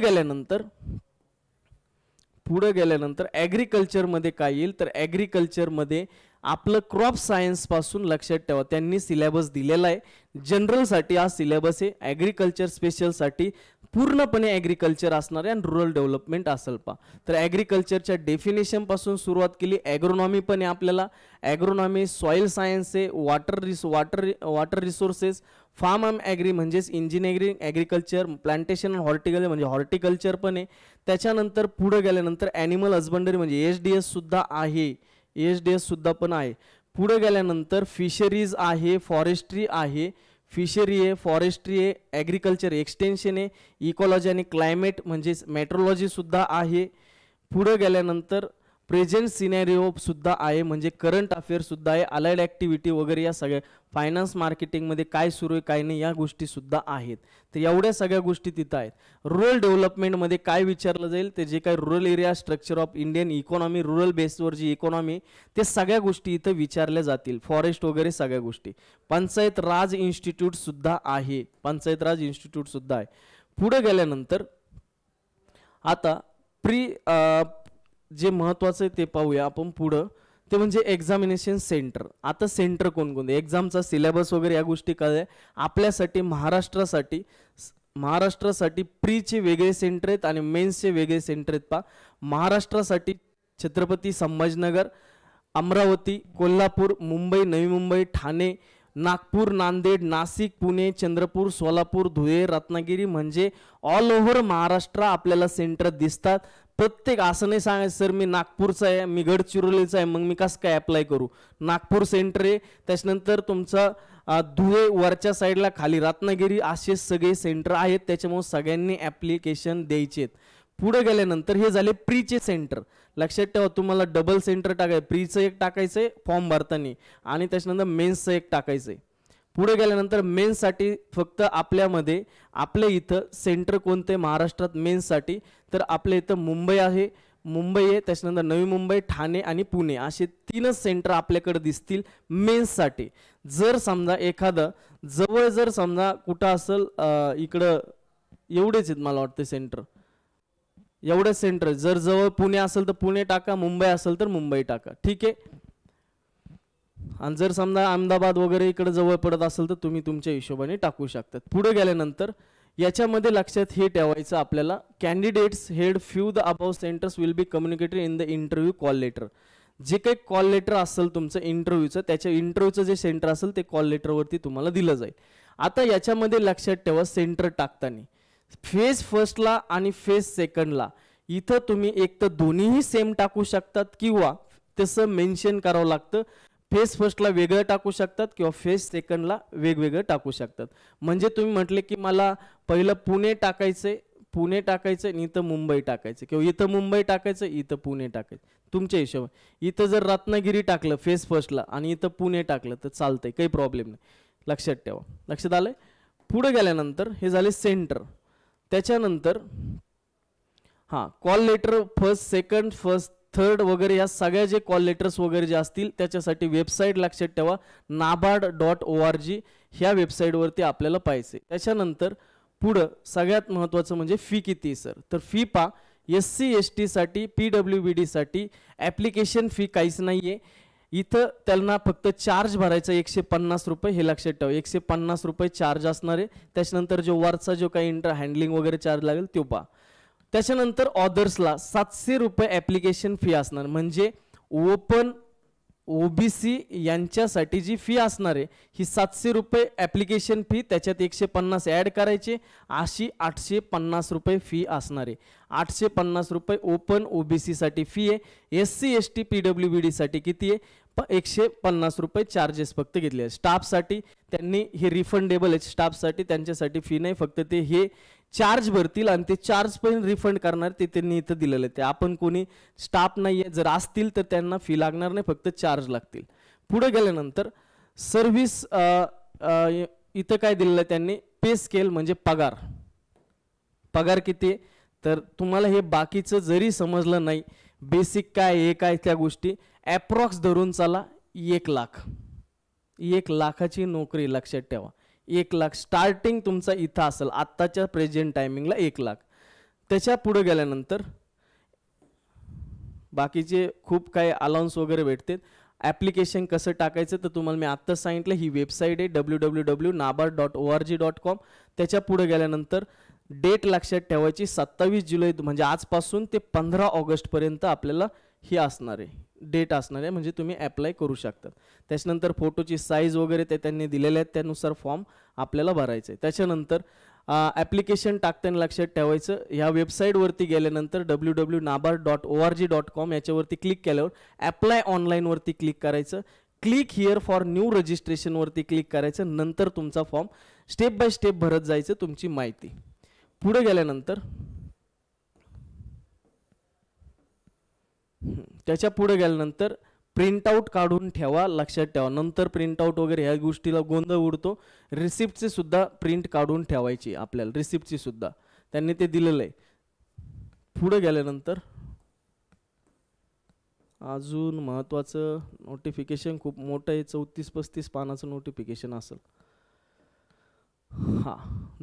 गेल्यानंतर ॲग्रिकल्चरमध्ये काय येईल, तर ॲग्रिकल्चरमध्ये आपलं क्रॉप सायन्स पासून, लक्षात ठेवा त्यांनी सिलेबस दिलेला आहे. जनरलसाठी हा सिलेबस आहे, ॲग्रिकल्चर स्पेशलसाठी पूर्णपणे ॲग्रिकल्चर असणार आहे आणि रुरल डेव्हलपमेंट असेल. तर ॲग्रिकल्चरच्या डेफिनेशनपासून सुरुवात केली. ॲग्रोनॉमी पण आहे आपल्याला, ॲग्रोनॉमी, सॉईल सायन्स आहे, water resources, farm and agri म्हणजेच engineering, agriculture, plantation and horticulture म्हणजे हॉर्टिकल्चर पण आहे. त्याच्यानंतर पुढे गेल्यानंतर ॲनिमल हजबंडरी म्हणजे ASDS सुद्धा आहे, ASDS सुद्धा पण आहे. पुढे गेल्यानंतर फिशरीज आहे, फॉरेस्ट्री आहे, फिशरी आहे, फॉरेस्ट्री आहे, ॲग्रिकल्चर एक्सटेन्शन आहे, इकॉलॉजी आणि क्लायमेट म्हणजेच मेट्रोलॉजी सुद्धा आहे. पुढे गेल्यानंतर प्रेझेंट सिनेरिओ सुद्धा आहे, म्हणजे करंट अफेअर सुद्धा आहे, अलाइड ॲक्टिव्हिटी वगैरे या सगळ्या, फायनान्स मार्केटिंगमध्ये काय सुरू आहे काय नाही या गोष्टी सुद्धा आहेत. तर एवढ्या सगळ्या गोष्टी तिथं आहेत. रुरल डेव्हलपमेंटमध्ये काय विचारलं जाईल, ते जे काय rural area structure of Indian economy, rural बेसवर जी इकॉनॉमी, ते सगळ्या गोष्टी इथं विचारल्या जातील, फॉरेस्ट वगैरे सगळ्या गोष्टी. पंचायत राज इन्स्टिट्यूट सुद्धा आहे, पंचायत राज इन्स्टिट्यूट सुद्धा आहे. पुढे गेल्यानंतर आता जे महत्त्वाचं आहे ते पाहूया आपण पुढं, ते म्हणजे एक्झामिनेशन सेंटर. आता सेंटर कोणकोणते, एक्झामचा सिलेबस वगैरे या गोष्टी काय आपल्यासाठी, महाराष्ट्रासाठी प्रीचे वेगळे सेंटर आहेत आणि मेन्सचे वेगळे सेंटर आहेत. महाराष्ट्रासाठी छत्रपती संभाजीनगर, अमरावती, कोल्हापूर, मुंबई, नवी मुंबई, ठाणे, नागपूर, नांदेड, नाशिक, पुणे, चंद्रपूर, सोलापूर, धुळे, रत्नागिरी, म्हणजे ऑल ओव्हर महाराष्ट्र आपल्याला सेंटर दिसतात. प्रत्येक, असं नाही सांगायचं सर मी नागपूरचा आहे, मी गडचिरोलीचा आहे, मग मी कसं काय अप्लाय करू. नागपूर सेंटर आहे, त्याच्यानंतर तुमचं धुळे वरच्या साईडला, खाली रत्नागिरी, असे सगळे सेंटर आहेत. त्याच्यामुळे सगळ्यांनी ॲप्लिकेशन द्यायचे. पुढे गेल्यानंतर हे झाले प्रीचे सेंटर. लक्षात ठेवा तुम्हाला डबल सेंटर टाकायचं, प्रीचं एक टाकायचं आहे फॉर्म भरताना आणि त्याच्यानंतर मेन्सचं एक टाकायचं आहे. पुढे गेल्यानंतर मेन्ससाठी फक्त आपल्या इथं सेंटर कोणते महाराष्ट्रात मेन्ससाठी, तर आपल्या इथं मुंबई आहे, त्याच्यानंतर नवी मुंबई, ठाणे आणि पुणे, असे 3च सेंटर आपल्याकडे दिसतील मेन्ससाठी. जर समजा एखादं जवळ, जर समजा कुठं असेल, इकडं एवढेच आहेत मला वाटतं सेंटर, एवढेच सेंटर, जर जवळ पुणे असेल तर पुणे टाका, मुंबई असेल तर मुंबई टाका, ठीक आहे. आणि जर समजा अहमदाबाद वगैरे इकडे जवळ पडत असेल तर तुम्ही तुमच्या हिशोबाने टाकू शकतात. पुढे गेल्यानंतर याच्यामध्ये लक्षात हे ठेवायचं आपल्याला, candidates head few the above centres will be communicated in the interview call letter. जे काही कॉल लेटर असेल तुमचं इंटरव्ह्यूचं, त्याच्या इंटरव्ह्यूचं जे सेंटर असेल ते कॉल लेटरवरती तुम्हाला दिलं जाईल. आता याच्यामध्ये लक्षात ठेवा, सेंटर टाकताना फेज फर्स्टला आणि फेज सेकंडला इथं तुम्ही एक तर दोन्हीही सेम टाकू शकतात किंवा तसं मेन्शन करावं लागतं. फेज फर्स्टला वेगळं टाकू शकतात किंवा फेज सेकंडला वेगवेगळं टाकू शकतात. म्हणजे तुम्ही म्हटले की मला पहिलं पुणे टाकायचंय, पुणे टाकायचं आणि इथं मुंबई टाकायचं, किंवा इथं मुंबई टाकायचं इथं पुणे टाकायचं, तुमच्या हिशोब. इथं जर रत्नागिरी टाकलं फेज फर्स्टला आणि इथं पुणे टाकलं तर चालतंय, काही प्रॉब्लेम नाही. लक्षात ठेवा. लक्षात आलंय. पुढे गेल्यानंतर हे झाले सेंटर. त्याच्यानंतर हां, call letter first second first third वगैरे या सगळ्या जे कॉल लेटर्स वगैरे जे असतील त्याच्यासाठी वेबसाईट लक्षात ठेवा, nabard.org ह्या वेबसाईटवरती आपल्याला पाहिजे. त्याच्यानंतर पुढं सगळ्यात महत्त्वाचं म्हणजे फी किती सर, तर फी पा SC ST साठी PWBD साठी ॲप्लिकेशन फी काहीच नाही आहे. इथं त्यांना फक्त चार्ज भरायचा 150 रुपये, हे लक्षात ठेवा. 150 रुपये चार्ज असणार आहे. त्याच्यानंतर जो वरचा जो काही इंटर हँडलिंग वगैरे चार्ज लागेल तो पा. त्याच्यानंतर ऑदर्सला 700 रुपये ॲप्लिकेशन फी असणार. म्हणजे ओपन OBC यांच्यासाठी जी फी असणार आहे ही 700 रुपये ॲप्लिकेशन फी, त्याच्यात 150 ॲड करायचे, अशी 850 रुपये फी असणार आहे. 850 रुपये ओपन OBC साठी फी आहे. SC ST PWBD साठी किती आहे, 150 रुपये चार्जेस फक्त घेतले. स्टाफसाठी त्यांनी हे रिफंडेबल आहे, स्टाफसाठी त्यांच्यासाठी फी नाही, फक्त ते हे चार्ज भरतील आणि ते चार्ज पण रिफंड करणार, ते त्यांनी इथं दिलेलं आहे. ते आपण कोणी स्टाफ नाही आहे, जर असतील तर त्यांना फी लागणार नाही, फक्त चार्ज लागतील. पुढे गेल्यानंतर सर्व्हिस इथं काय दिलेलं आहे त्यांनी, पे स्केल म्हणजे पगार. पगार किती आहे तर तुम्हाला हे बाकीचं जरी समजलं नाही, बेसिक काय हे काय त्या गोष्टी ॲप्रॉक्स धरून चला. 1 लाख, 1 लाखाची नोकरी लक्षात ठेवा. 1 लाख स्टार्टिंग तुमचा इथं असेल आत्ताच्या प्रेझेंट टायमिंगला 1 लाख. त्याच्या पुढे गेल्यानंतर बाकीचे खूप काही अलाउन्स वगैरे भेटते. ॲप्लिकेशन कसं टाकायचं तर तुम्हाला मी आत्ता सांगितलं, ही वेबसाईट आहे www.nabard.org.com. त्याच्या पुढे गेल्यानंतर डेट लक्षात ठेवायची 27 जुलै म्हणजे आजपासून ते 15 ऑगस्टपर्यंत आपल्याला ही असणार आहे, डेट असणार आहे, म्हणजे तुम्ही अप्लाय करू शकता. त्याच्यानंतर फोटोची साईज वगैरे ते त्यांनी दिलेले आहेत, त्यानुसार फॉर्म आपल्याला भरायचं आहे. त्याच्यानंतर ॲप्लिकेशन टाकताना लक्षात ठेवायचं, ह्या वेबसाईटवरती गेल्यानंतर www.nabard.org.com याच्यावरती क्लिक केल्यावर ॲप्लाय ऑनलाईनवरती क्लिक करायचं. क्लिक हिअर फॉर न्यू रजिस्ट्रेशनवरती क्लिक करायचं. नंतर तुमचा फॉर्म स्टेप बाय स्टेप भरत जायचं तुमची माहिती. पुढे गेल्यानंतर त्याच्या पुढे गेल्यानंतर प्रिंटआउट काढून ठेवा, लक्षात ठेवा. नंतर प्रिंटआउट वगैरे ह्या गोष्टीला गोंधळ उडतो. रिसिप्टची सुद्धा प्रिंट काढून ठेवायची आपल्याला, रिसिप्टची सुद्धा त्यांनी ते दिलेलं आहे. पुढे गेल्यानंतर अजून महत्त्वाचं नोटिफिकेशन खूप मोठं आहे, 34-35 पानाचं नोटिफिकेशन असेल. हां,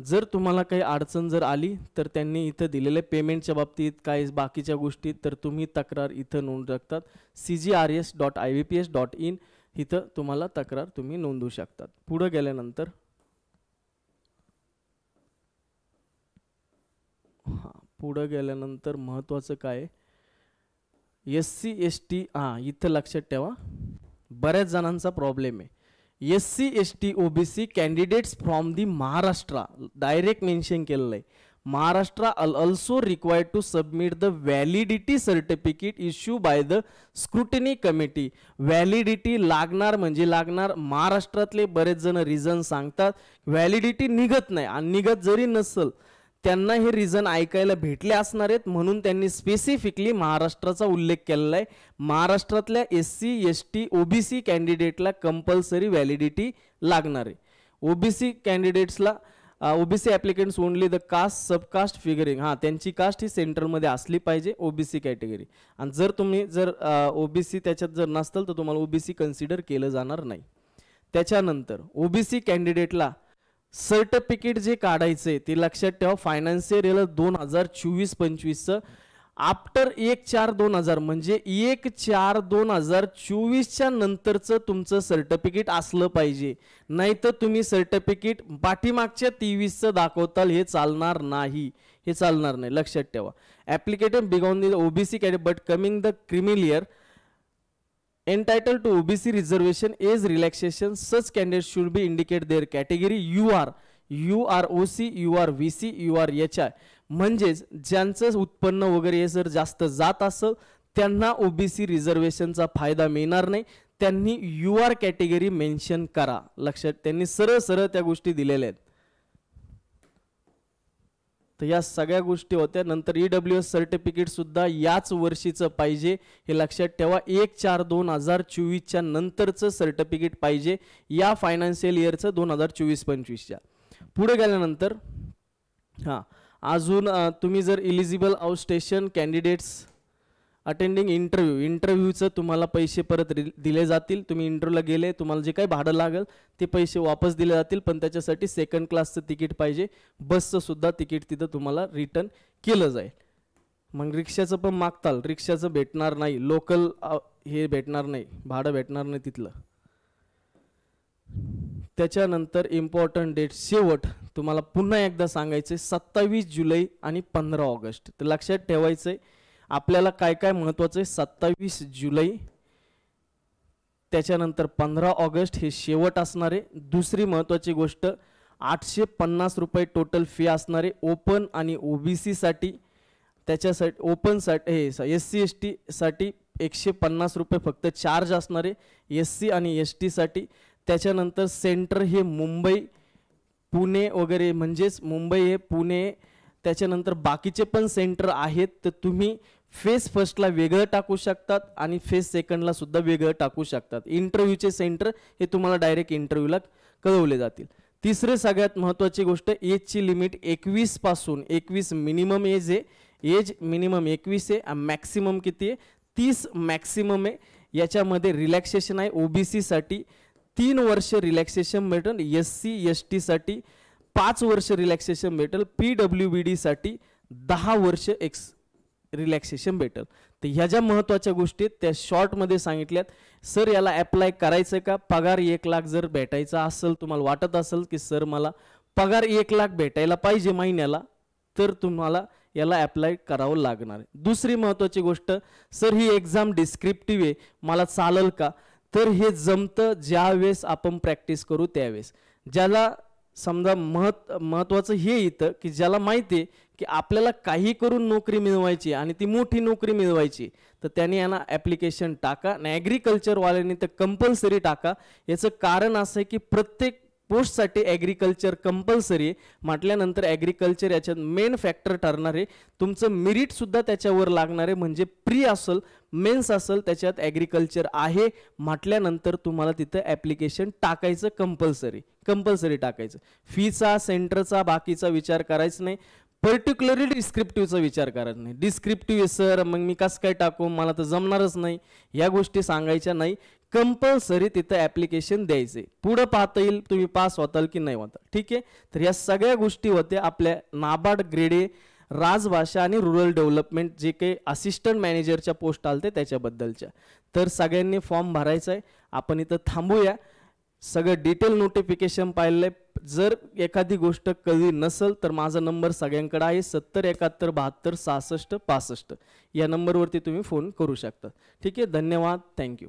जर तुम्हाला काही अडचण जर आली तर त्यांनी इथं दिलेले पेमेंटच्या बाबतीत काय बाकीच्या गोष्टी तर तुम्ही तक्रार इथं नोंदवू शकतात. cgrs.ivps.in इथं तुम्हाला तक्रार तुम्ही नोंदवू शकतात. पुढे गेल्यानंतर पुढे गेल्यानंतर महत्त्वाचं काय SC ST इथं लक्षात ठेवा, बऱ्याच जणांचा प्रॉब्लेम आहे. SC ST OBC candidates from the Maharashtra direct mention केलेलं आहे. Maharashtra also required to submit the validity certificate issued by the scrutiny committee. Validity लागणार म्हणजे लागणार. महाराष्ट्रातले बरेच जण रिझन सांगतात व्हॅलिडिटी निघत नाही, आणि निघत जरी नसेल त्यांना हे रिझन ऐकायला भेटले असणार आहेत, म्हणून त्यांनी स्पेसिफिकली महाराष्ट्राचा उल्लेख केलेला आहे. महाराष्ट्रातल्या SC ST OBC कॅन्डिडेटला कंपल्सरी व्हॅलिडिटी लागणार आहे. OBC कॅन्डिडेट्सला OBC applicants only the caste subcaste figuring, त्यांची कास्ट ही सेंटरमध्ये असली पाहिजे OBC कॅटेगरी. आणि जर तुम्ही OBC त्याच्यात जर नसताल तर तुम्हाला OBC कन्सिडर केलं जाणार नाही. त्याच्यानंतर OBC कॅन्डिडेटला सर्टिफिकेट जे काढायचे ते लक्षात ठेवा. फायनान्शियल इयर 2024-25 आफ्टर 1/4/2000 म्हणजे 1/4/2024 नंतरचं तुमचं सर्टिफिकेट असलं पाहिजे. नाहीतर तुम्ही सर्टिफिकेट पाठीमागच्या 23चं दाखवताल, हे चालणार नाही, हे चालणार नाही, लक्षात ठेवा. Application belong the OBC category but coming the criminal year entitled to OBC reservation age relaxation, such candidates should be indicate their category. You are OC, you are VC, you are HI. म्हणजेच ज्यांचं उत्पन्न वगैरे जर जास्त जात असेल त्यांना OBC रिझर्वेशनचा फायदा मिळणार नाही. त्यांनी UR कॅटेगरी मेन्शन करा. लक्षात, त्यांनी सरळ सरळ त्या गोष्टी दिलेल्या आहेत. तर या सगळ्या गोष्टी होत्या. नंतर EWS सर्टिफिकेट सुद्धा याच वर्षीचं पाहिजे हे लक्षात ठेवा. 1/4/2024 नंतरचं सर्टिफिकेट पाहिजे या फायनान्शियल इयरचं 2024-25च्या. पुढे गेल्यानंतर अजून तुम्ही जर इलिजिबल आउटस्टेशन कॅन्डिडेट्स अटेंडिंग इंटरव्ह्यूचं तुम्हाला पैसे परत दिले जातील. तुम्ही इंटरव्ह्यूला गेले, तुम्हाला जे काही भाडं लागेल ते पैसे वापस दिले जातील, पण त्याच्यासाठी सेकंड क्लासचं तिकीट पाहिजे. बसचं सुद्धा तिकीट तिथं तुम्हाला रिटर्न केलं जाईल. मग रिक्षाचं पण मागताल, रिक्षाचं भेटणार नाही, लोकल हे भेटणार नाही, भाडं भेटणार नाही तिथलं. त्याच्यानंतर इम्पॉर्टंट डेट शेवट तुम्हाला पुन्हा एकदा सांगायचं 27 जुलै आणि 15 ऑगस्ट. तर लक्षात ठेवायचं आपल्याला काय काय महत्त्वाचं आहे. 27 जुलै, त्याच्यानंतर 15 ऑगस्ट हे शेवट असणार आहे. दुसरी महत्त्वाची गोष्ट 850 रुपये टोटल फी असणार आहे ओपन आणि OBC साठी. त्याच्यासाठी ओपनसाठी हे SC ST साठी 150 रुपये फक्त चार्ज असणार आहे SC आणि ST साठी. त्याच्यानंतर सेंटर हे मुंबई, पुणे वगैरे, म्हणजेच मुंबई हे पुणे. त्याच्यानंतर बाकीचे पण सेंटर आहेत, तर तुम्ही फेज फर्स्टला वेगळं टाकू शकतात आणि फेज सेकंडला सुद्धा वेगळं टाकू शकतात. इंटरव्ह्यूचे सेंटर हे तुम्हाला डायरेक्ट इंटरव्ह्यूला कळवले जातील. तिसरे सगळ्यात महत्त्वाची गोष्ट, एजची लिमिट 21 पासून 21 मिनिमम एज आहे. एज मिनिमम 21 आहे. मॅक्सिमम किती आहे? 30 मॅक्सिमम आहे. याच्यामध्ये रिलॅक्सेशन आहे OBC साठी 3 वर्ष रिलॅक्सेशन भेटेल, SC ST साठी 5 वर्ष रिलॅक्सेशन भेटेल, PWBD साठी 10 वर्ष रिलॅक्सेशन भेटेल. तर ह्या ज्या महत्त्वाच्या गोष्टी आहेत त्या शॉर्टमध्ये सांगितल्यात. सर याला अप्लाय करायचं का? पगार 1 लाख जर भेटायचा असेल, तुम्हाला वाटत असेल की सर मला पगार 1 लाख भेटायला पाहिजे महिन्याला, तर तुम्हाला याला अप्लाय करावं लागणार आहे. दुसरी महत्त्वाची गोष्ट, सर ही एक्झाम डिस्क्रिप्टिव्ह आहे, मला चालेल का? तर हे जमतं ज्यावेळेस आपण प्रॅक्टिस करू त्यावेळेस. ज्याला समजा महत्त्वाचं हे येतं की ज्याला माहिती आहे की आपल्याला काही करून नोकरी मिळवायची आणि ती मोठी नोकरी मिळवायची, तर त्याने यांना ॲप्लिकेशन टाका. आणि ॲग्रिकल्चरवाल्यांनी तर कंपल्सरी टाका. याचं कारण असं आहे की प्रत्येक पोस्टसाठी ॲग्रिकल्चर कंपल्सरी आहे म्हटल्यानंतर ॲग्रिकल्चर याच्यात मेन फॅक्टर ठरणार आहे. तुमचं मेरिटसुद्धा त्याच्यावर लागणार आहे. म्हणजे प्री असेल, मेन्स असेल, त्याच्यात ॲग्रिकल्चर आहे म्हटल्यानंतर तुम्हाला तिथं ॲप्लिकेशन टाकायचं कंपल्सरी टाकायचं. फीचा, सेंटरचा, बाकीचा विचार करायचा नाही. पर्टिक्युलरली डिस्क्रिप्टिव्हचा विचार करायचा नाही. डिस्क्रिप्टिव्ह सर मग मी कसं काय टाकू, मला तर जमणारच नाही, या गोष्टी सांगायच्या नाही. कंपल्सरी तिथं ॲप्लिकेशन द्यायचे. पुढं पाहता येईल तुम्ही पास होताल की नाही होताल. ठीक आहे. तर या सगळ्या गोष्टी होत्या आपल्या नाबार्ड ग्रेड ए राजभाषा आणि रुरल डेव्हलपमेंट जे काही असिस्टंट मॅनेजरच्या पोस्ट आलते त्याच्याबद्दलच्या. तर सगळ्यांनी फॉर्म भरायचा आहे. आपण इथं थांबूया. सगळं डिटेल नोटिफिकेशन पाहिलं. जर एखादी गोष्ट कळली नसेल तर माझा नंबर सगळ्यांकडे आहे 70 71 72 66 65. या नंबरवरती तुम्ही फोन करू शकता. ठीक आहे. धन्यवाद. थँक्यू.